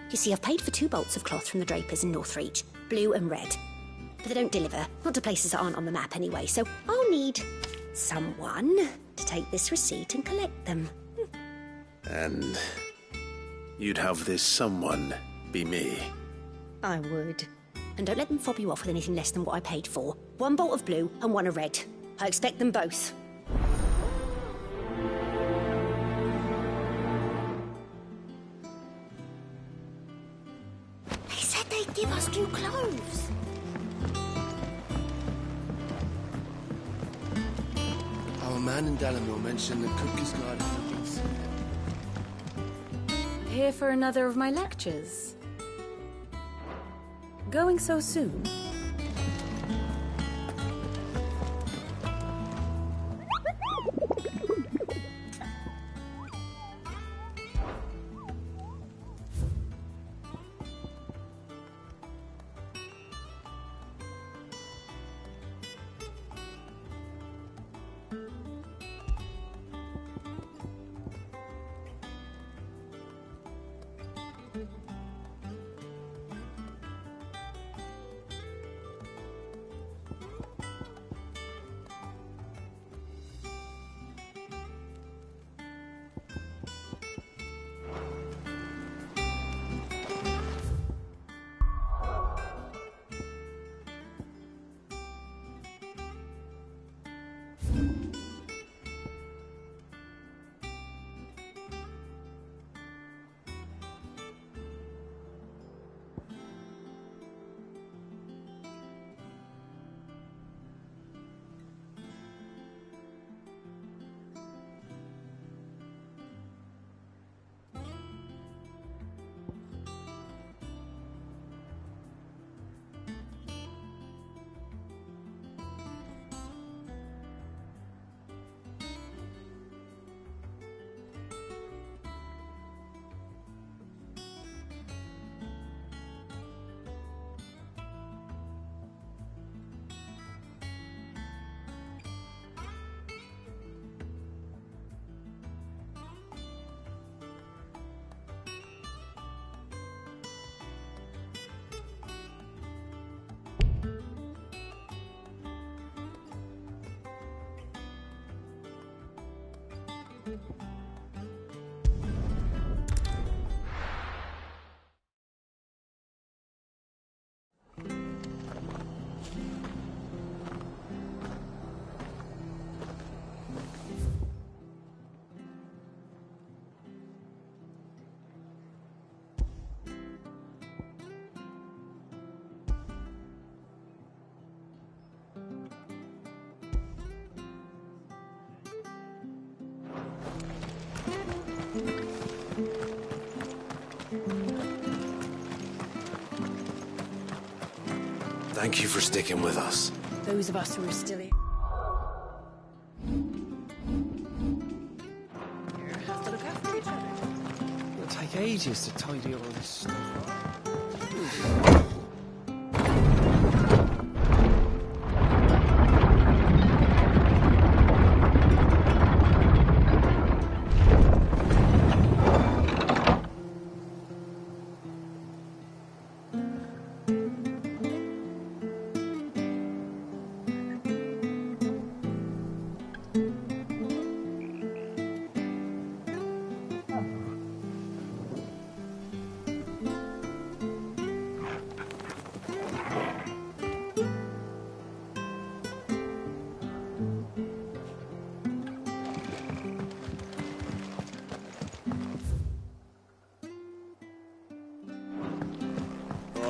You see, I've paid for 2 bolts of cloth from the drapers in Northreach, blue and red. But they don't deliver, not to places that aren't on the map anyway, so I'll need someone to take this receipt and collect them. And you'd have this someone be me? I would. And don't let them fob you off with anything less than what I paid for. 1 bolt of blue and 1 of red. I expect them both. They said they'd give us new clothes. Our man in Dalamore mentioned the cook is guarding the beast. Here for another of my lectures. Going so soon? Thank you for sticking with us. Those of us who are still here. You have to look after each other. It'll take ages to tidy all this stuff up.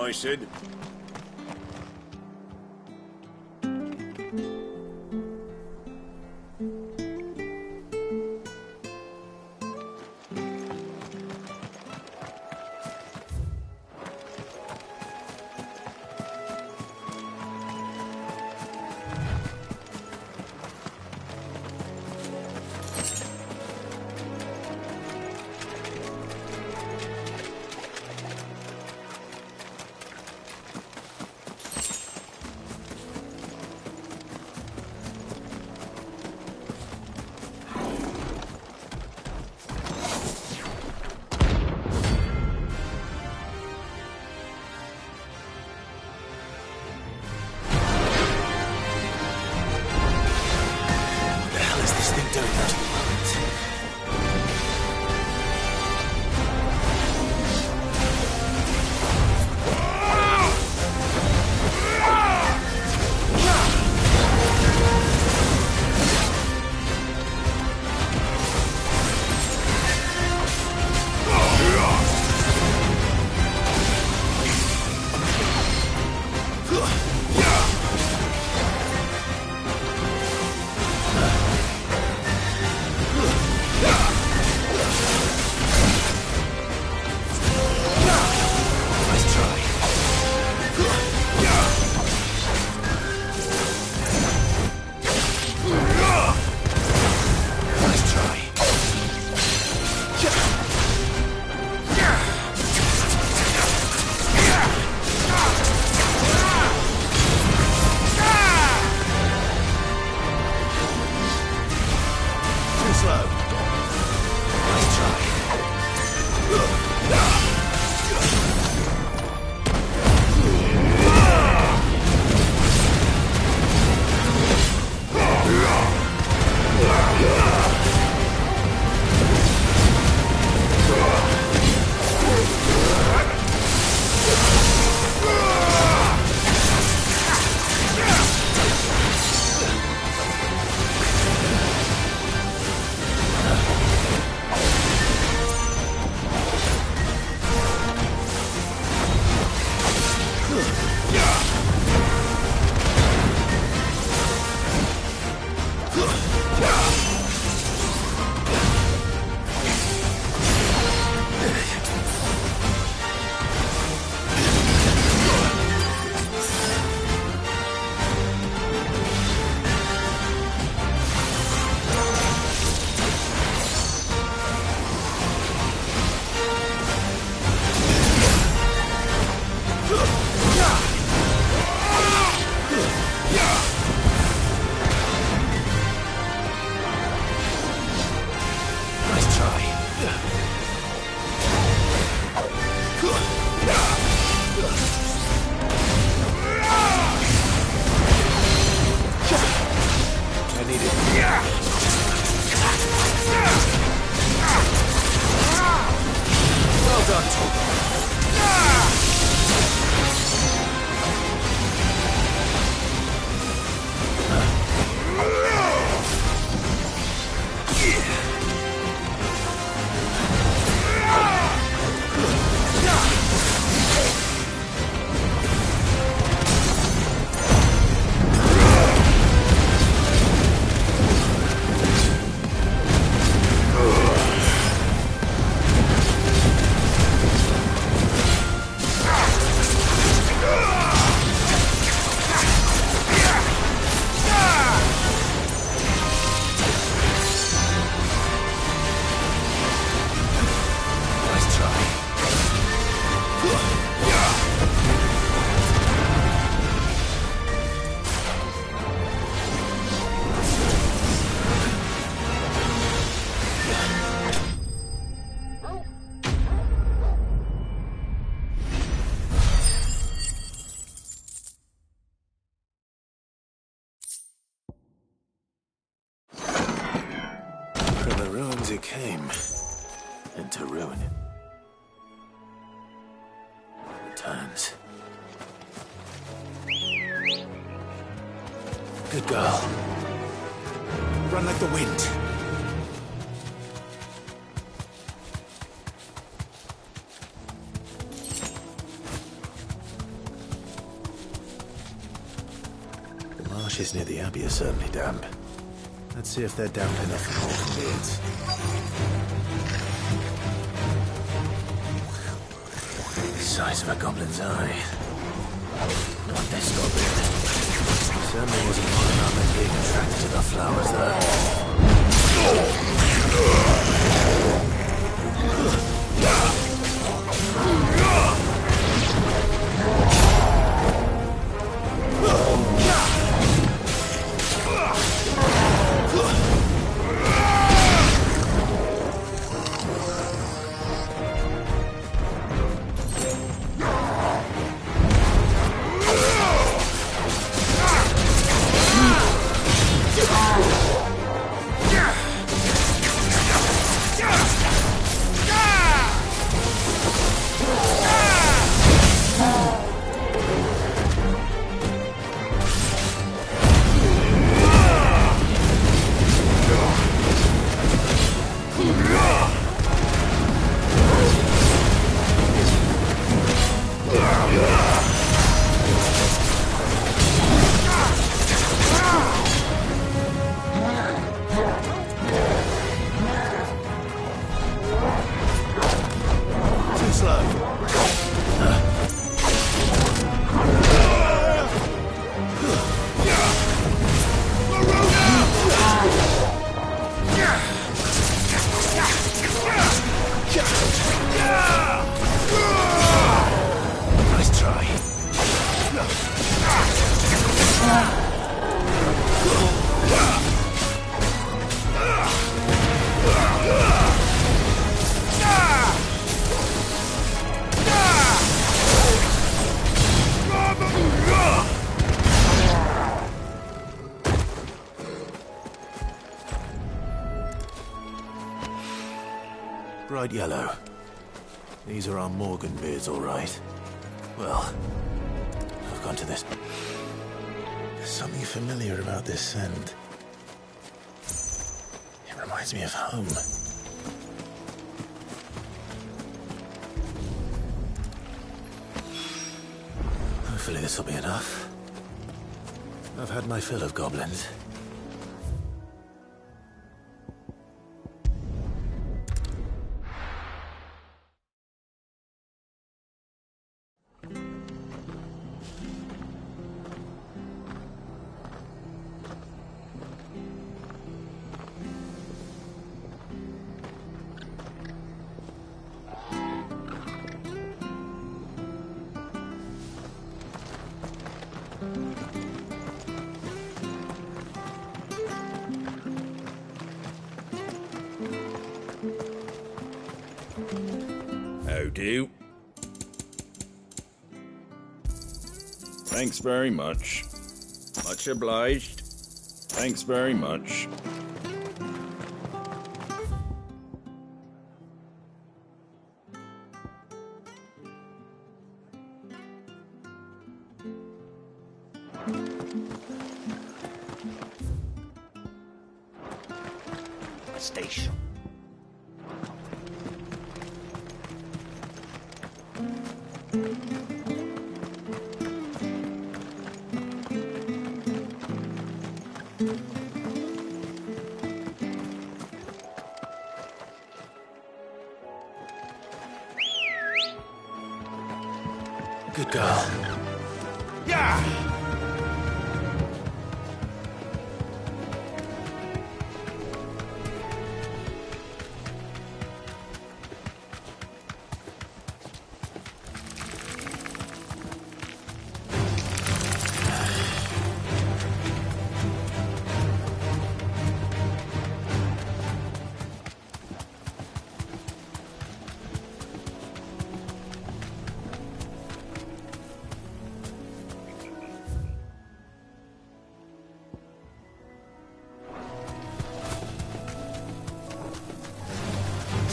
I said. ruins it came, into ruin it returns. Good girl. Run like the wind. The marshes near the Abbey are certainly damp. Let's see if they're damp enough for more beards. The size of a goblin's eye. Not this goblin. Certainly wasn't far enough at being attracted to the flowers bright yellow. These are our Morgan beards, all right. Well, I've gone to this. There's something familiar about this scent. It reminds me of home. Hopefully this will be enough. I've had my fill of goblins. How do? Thanks very much. Much obliged. Thanks very much. Station. Good girl. Yeah!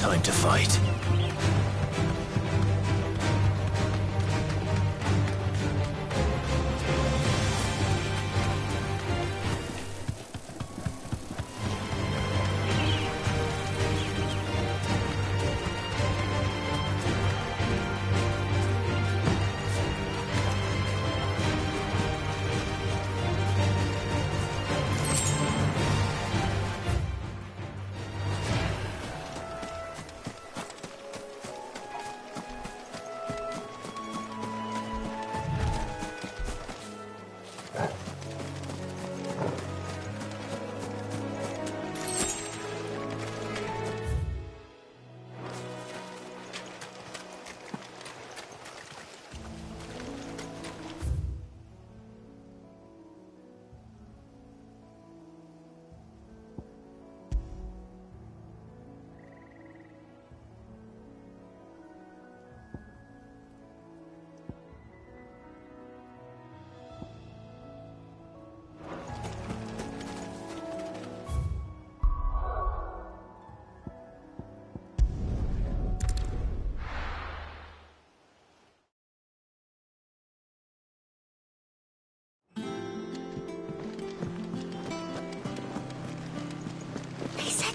Time to fight.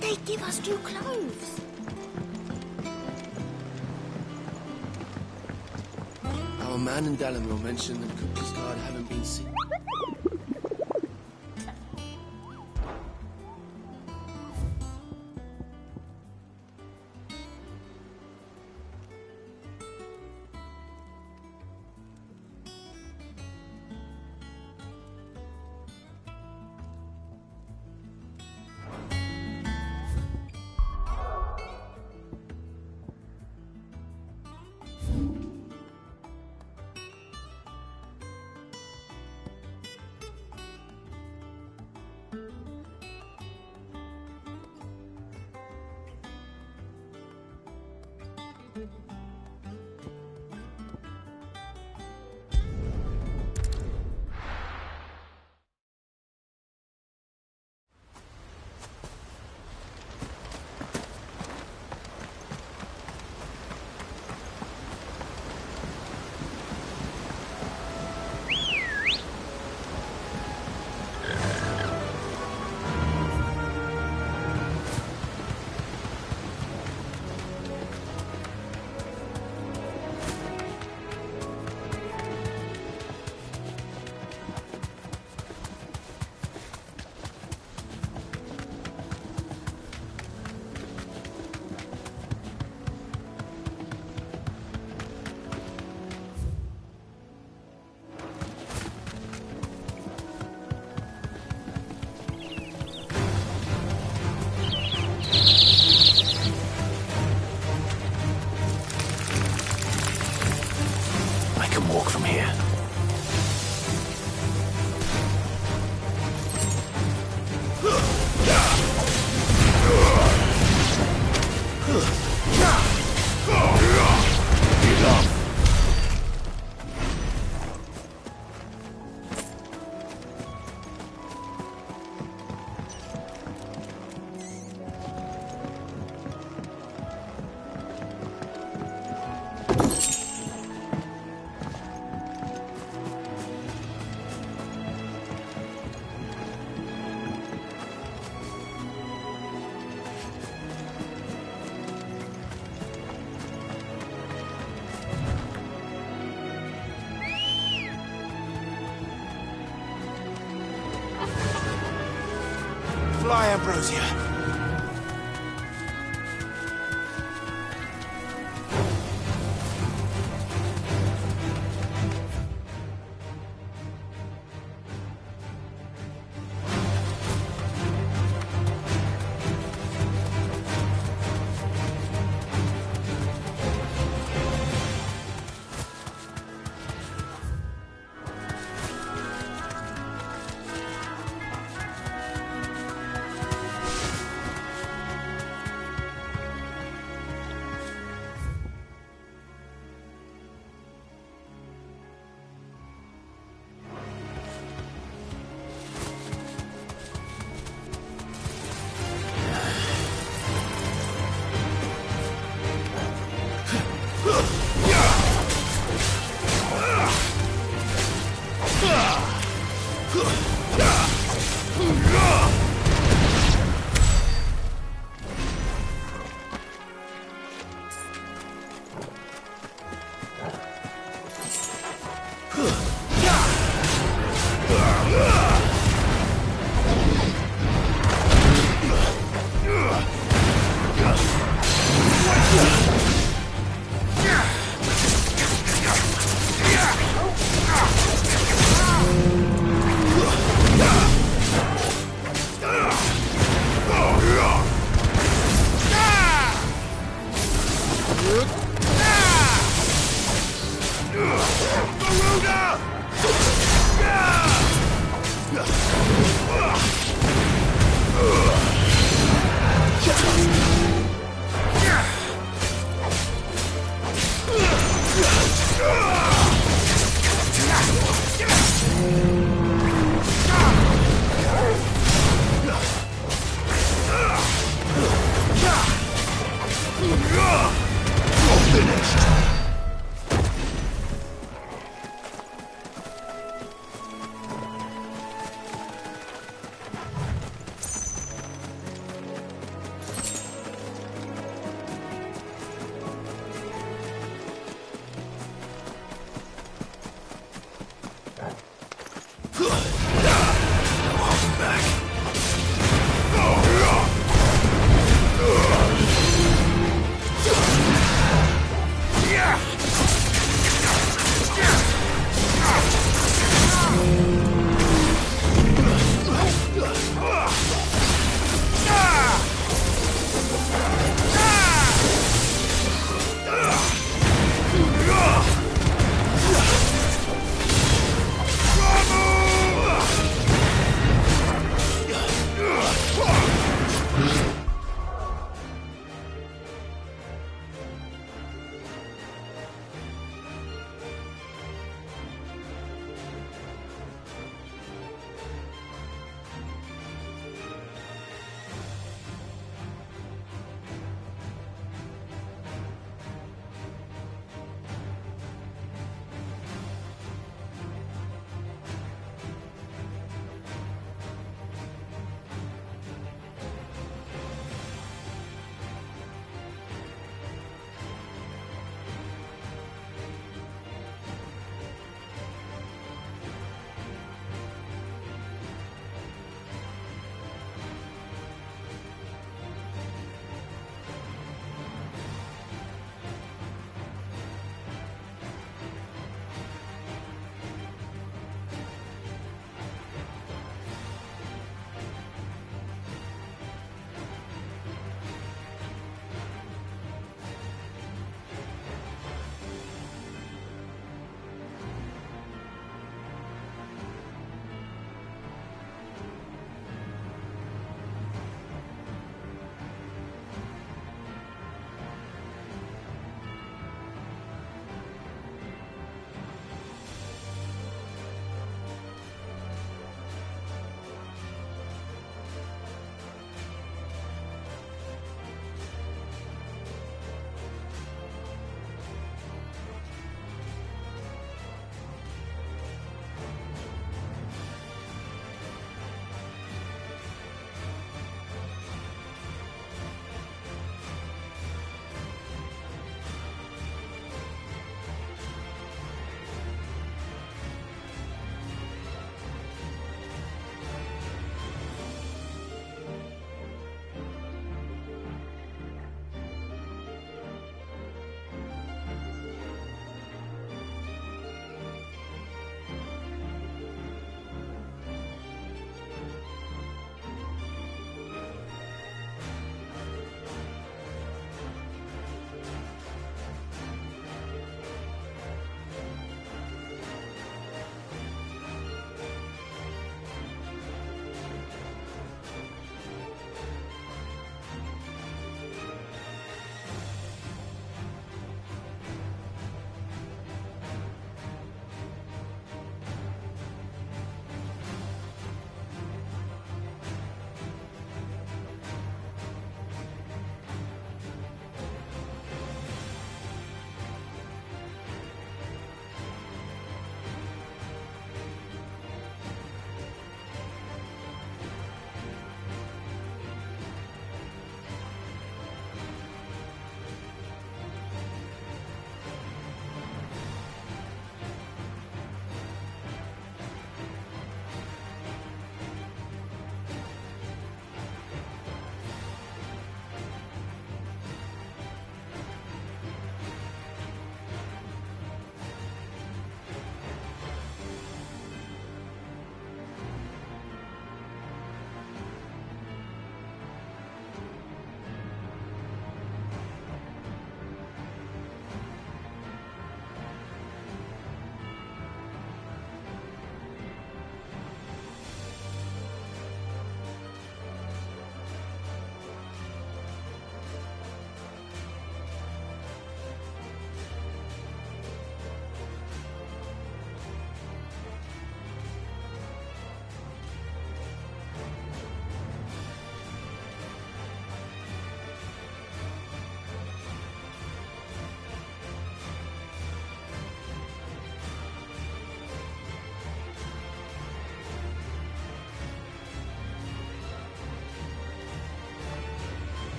They give us new clothes. Our man in Dalamil mentioned that Cookie's guard haven't been seen. Fly, Ambrosia.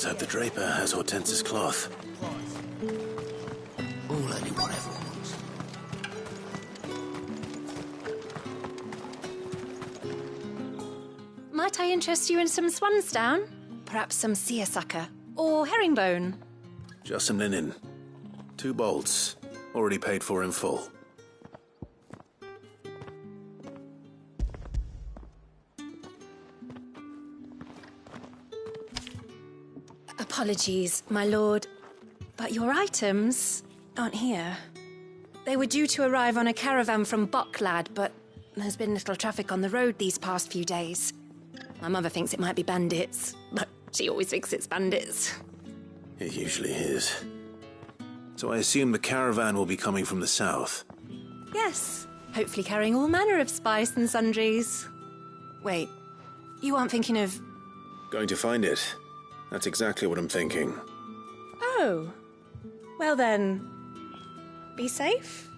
hope the draper has Hortense's cloth. All anyone ever wants. Might I interest you in some swansdown? Perhaps some seersucker or herringbone? Just some linen. 2 bolts. Already paid for in full. Apologies, my lord, but your items aren't here. They were due to arrive on a caravan from Bocklad, but there's been little traffic on the road these past few days. My mother thinks it might be bandits, but she always thinks it's bandits. It usually is. So I assume the caravan will be coming from the south. Yes, hopefully carrying all manner of spice and sundries. Wait, you aren't thinking of... Going to find it. That's exactly what I'm thinking. Oh. Well then, be safe.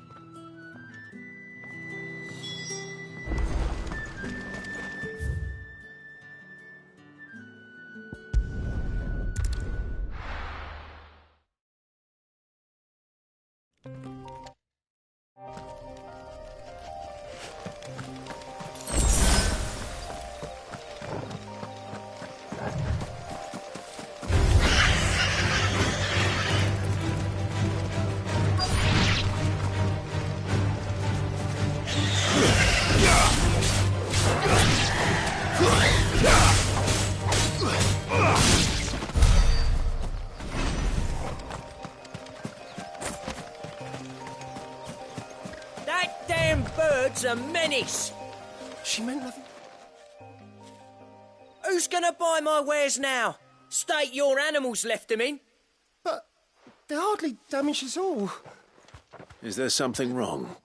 That damn bird's a menace. She meant nothing. Who's gonna buy my wares now? State your animals left them in. But they're hardly damaged at all. Is there something wrong?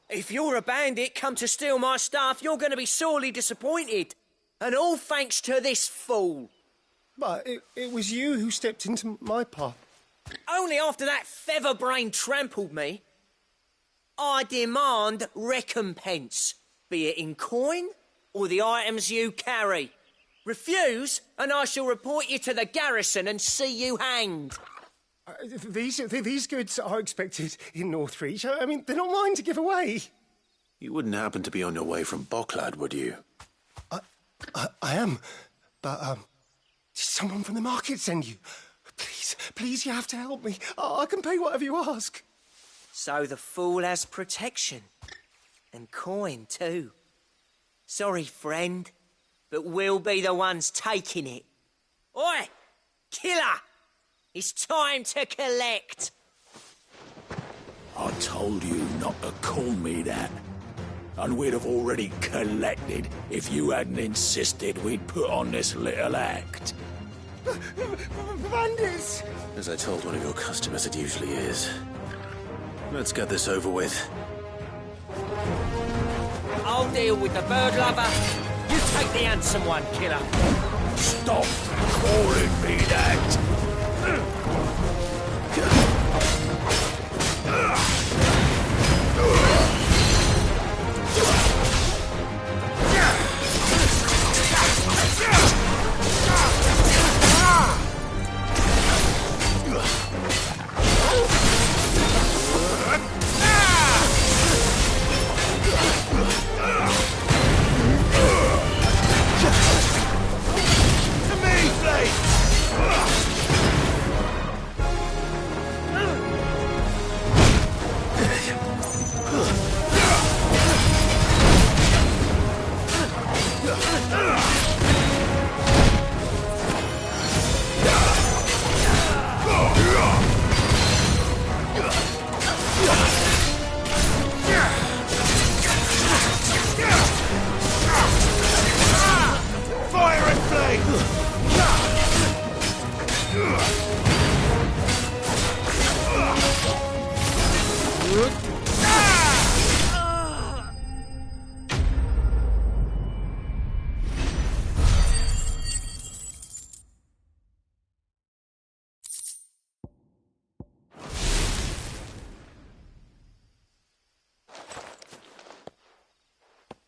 If you're a bandit come to steal my stuff, you're gonna be sorely disappointed. And all thanks to this fool. But it was you who stepped into my path. Only after that feather-brain trampled me. I demand recompense, be it in coin or the items you carry. Refuse, and I shall report you to the garrison and see you hanged. These goods are expected in Northreach. I mean, they're not mine to give away. You wouldn't happen to be on your way from Bocklad, would you? I am, but did someone from the market send you? Please, you have to help me. I can pay whatever you ask. So the fool has protection. And coin, too. Sorry, friend, but we'll be the ones taking it. Oi! Killer! It's time to collect! I told you not to call me that. And we'd have already collected if you hadn't insisted we'd put on this little act. Bandits! As I told one of your customers, it usually is. Let's get this over with. I'll deal with the bird lover. You take the handsome one, killer. Stop calling me that!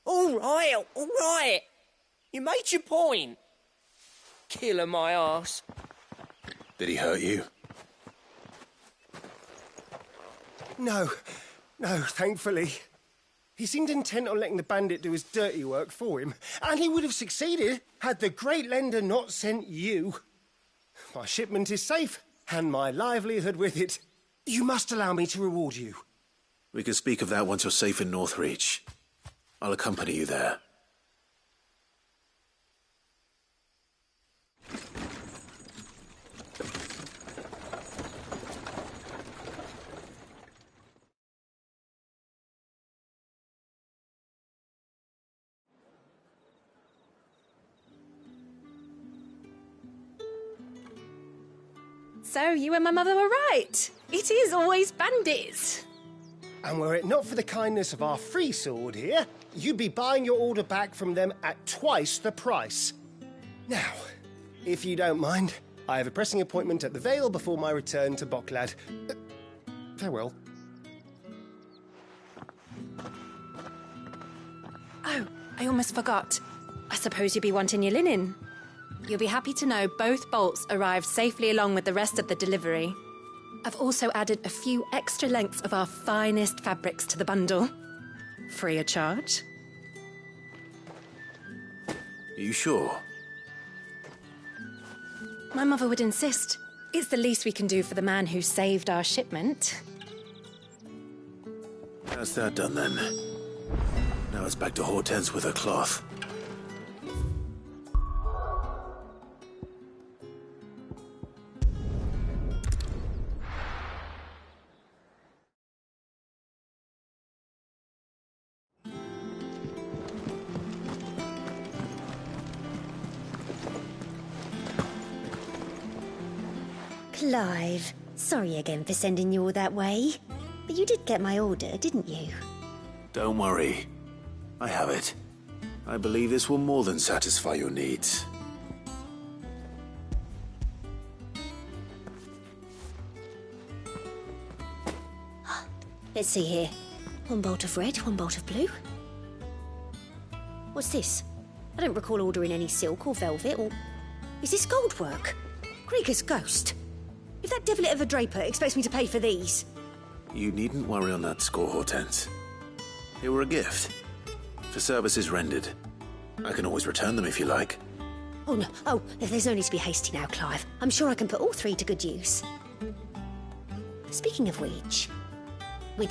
All right. You made your point. Killer my arse. Did he hurt you? No, thankfully. He seemed intent on letting the bandit do his dirty work for him, and he would have succeeded had the great lender not sent you. My shipment is safe, and my livelihood with it. You must allow me to reward you. We can speak of that once you're safe in Northreach. I'll accompany you there. So, you and my mother were right. It is always bandits. And were it not for the kindness of our free sword here, you'd be buying your order back from them at twice the price. Now, if you don't mind, I have a pressing appointment at the Vale before my return to Bocklad. Farewell. Oh, I almost forgot. I suppose you'll be wanting your linen. You'll be happy to know both bolts arrived safely along with the rest of the delivery. I've also added a few extra lengths of our finest fabrics to the bundle. Free of charge. Are you sure? My mother would insist. It's the least we can do for the man who saved our shipment. That's that done then. Now it's back to Hortense with her cloth. Clive, sorry again for sending you all that way. But you did get my order, didn't you? Don't worry. I have it. I believe this will more than satisfy your needs. Let's see here. One bolt of red, one bolt of blue. What's this? I don't recall ordering any silk or velvet or... Is this gold work? Krieger's ghost. If that devilet of a draper expects me to pay for these... You needn't worry on that score, Hortense. They were a gift. For services rendered. I can always return them if you like. Oh, no. Oh, there's no need to be hasty now, Clive. I'm sure I can put all three to good use. Speaking of which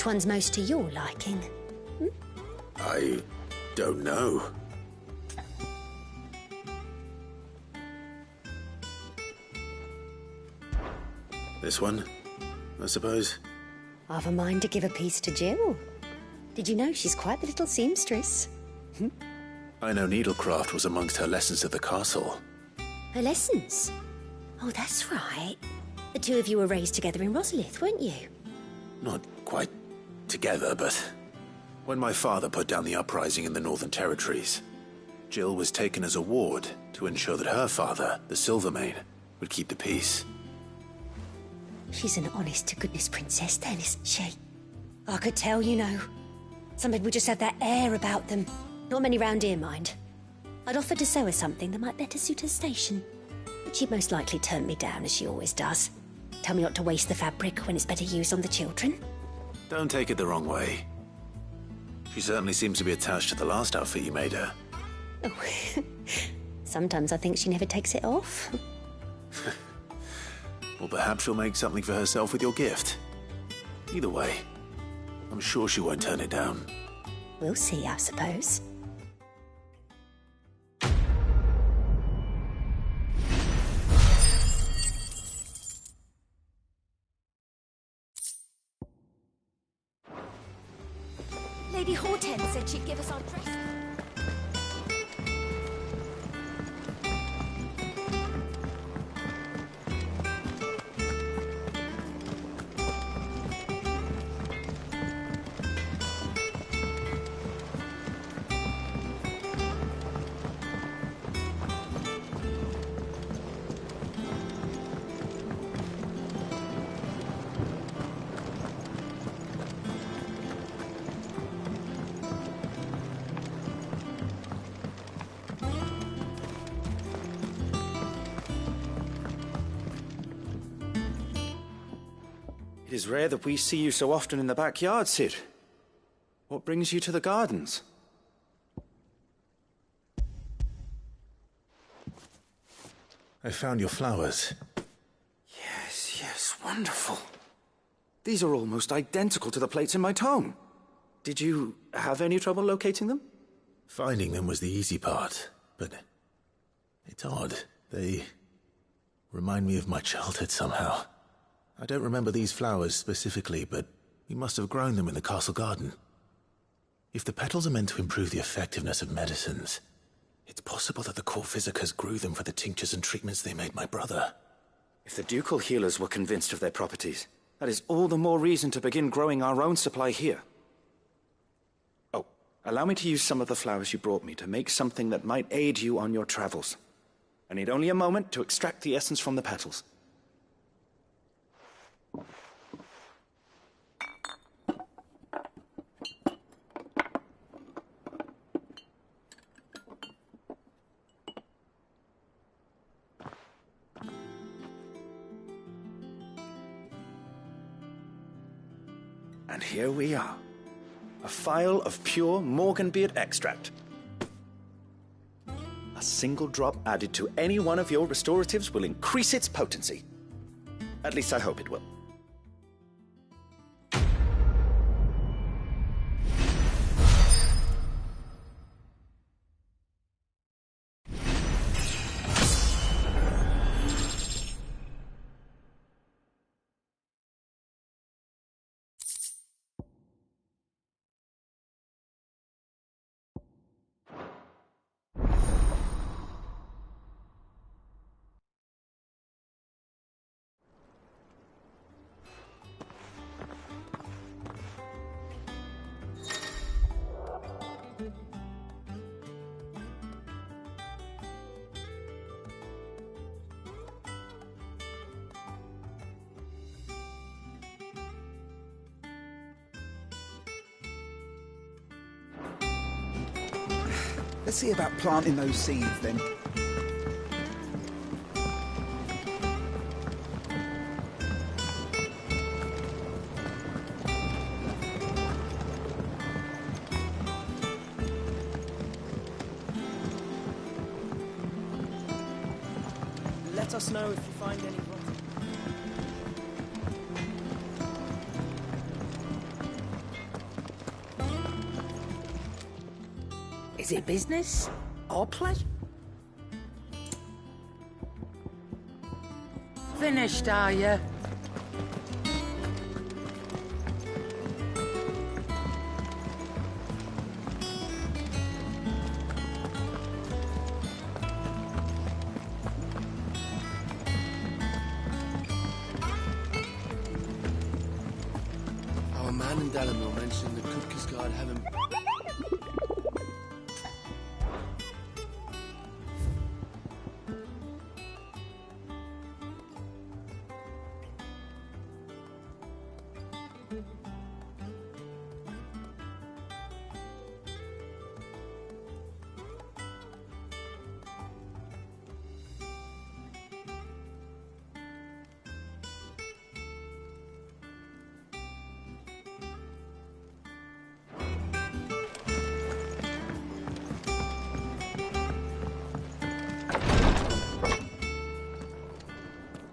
one's most to your liking? I don't know. This one, I suppose? I've a mind to give a piece to Jill. Did you know she's quite the little seamstress? I know needlecraft was amongst her lessons at the castle. Her lessons? Oh, that's right. The two of you were raised together in Rosalith, weren't you? Not quite together, but when my father put down the uprising in the Northern Territories, Jill was taken as a ward to ensure that her father, the Silvermane, would keep the peace. She's an honest-to-goodness princess then, isn't she? I could tell, you know. Some people just have that air about them. Not many round here, mind. I'd offered to sew her something that might better suit her station. But she'd most likely turn me down, as she always does. Tell me not to waste the fabric when it's better used on the children. Don't take it the wrong way. She certainly seems to be attached to the last outfit you made her. Oh, sometimes I think she never takes it off. Or perhaps she'll make something for herself with your gift. Either way, I'm sure she won't turn it down. We'll see, I suppose. Lady Hortense said she'd give us our dress. It is rare that we see you so often in the backyard, Cid. What brings you to the gardens? I found your flowers. Yes, wonderful. These are almost identical to the plates in my tome. Did you have any trouble locating them? Finding them was the easy part, but it's odd. They remind me of my childhood somehow. I don't remember these flowers specifically, but we must have grown them in the castle garden. If the petals are meant to improve the effectiveness of medicines, it's possible that the court physicers grew them for the tinctures and treatments they made my brother. If the ducal healers were convinced of their properties, that is all the more reason to begin growing our own supply here. Oh, allow me to use some of the flowers you brought me to make something that might aid you on your travels. I need only a moment to extract the essence from the petals. And here we are. A phial of pure Morganbeard extract. A single drop added to any one of your restoratives will increase its potency. At least I hope it will. Let's see about planting those seeds, then. Let us know if you find any. Is it business or pleasure? Finished, are you? Our man in Dalamil mentioned the Cookers Guard having...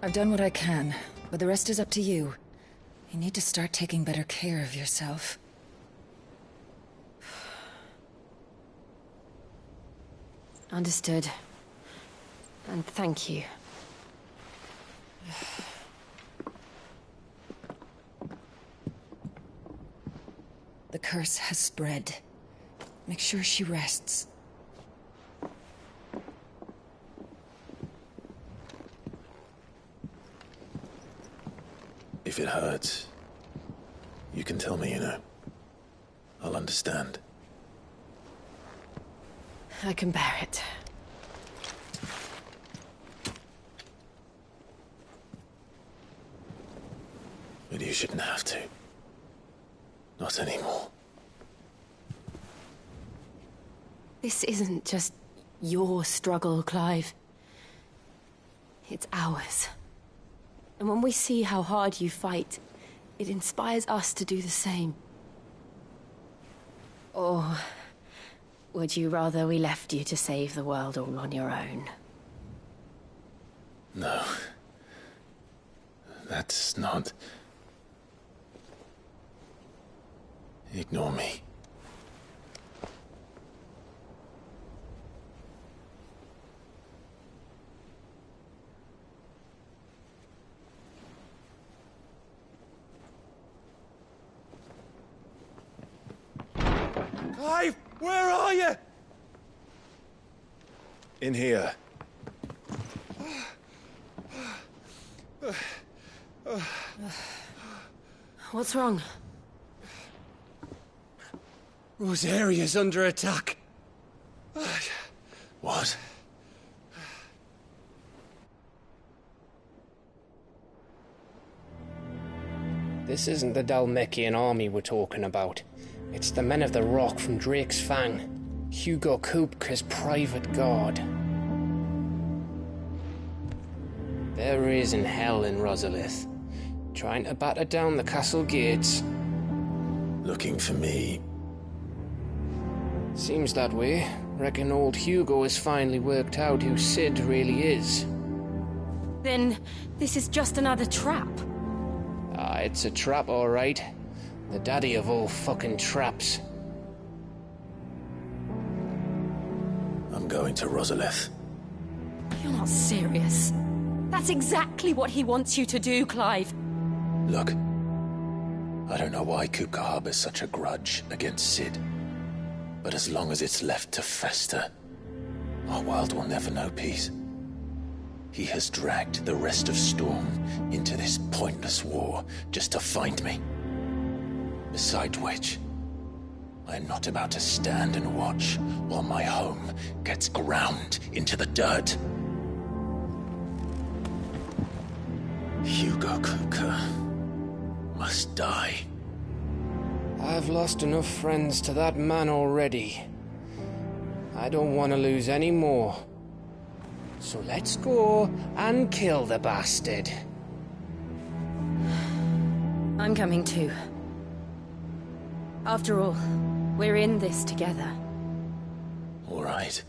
I've done what I can, but the rest is up to you. You need to start taking better care of yourself. Understood. And thank you. The curse has spread. Make sure she rests. If it hurts, you can tell me, you know. I'll understand. I can bear it. But you shouldn't have to. Not anymore. This isn't just your struggle, Clive. It's ours. And when we see how hard you fight, it inspires us to do the same. Or would you rather we left you to save the world all on your own? No. That's not... Ignore me. Clive, where are you? In here. What's wrong? Rosaria's under attack. What? This isn't the Dalmekian army we're talking about. It's the men of the Rock from Drake's Fang. Hugo Kupka's private guard. They're raising hell in Rosalith, trying to batter down the castle gates. Looking for me? Seems that way. Reckon old Hugo has finally worked out who Sid really is. Then this is just another trap. Ah, it's a trap, all right. The daddy of all fucking traps. I'm going to Rosalith. You're not serious. That's exactly what he wants you to do, Clive. Look, I don't know why Kupka harbors such a grudge against Sid. But as long as it's left to fester, our world will never know peace. He has dragged the rest of Storm into this pointless war just to find me. Besides which, I am not about to stand and watch while my home gets ground into the dirt. Hugo Kupka must die. I've lost enough friends to that man already. I don't want to lose any more. So let's go and kill the bastard. I'm coming too. After all, we're in this together. All right.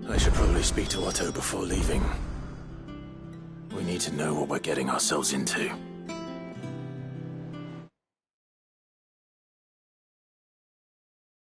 I should probably speak to Otto before leaving. We need to know what we're getting ourselves into.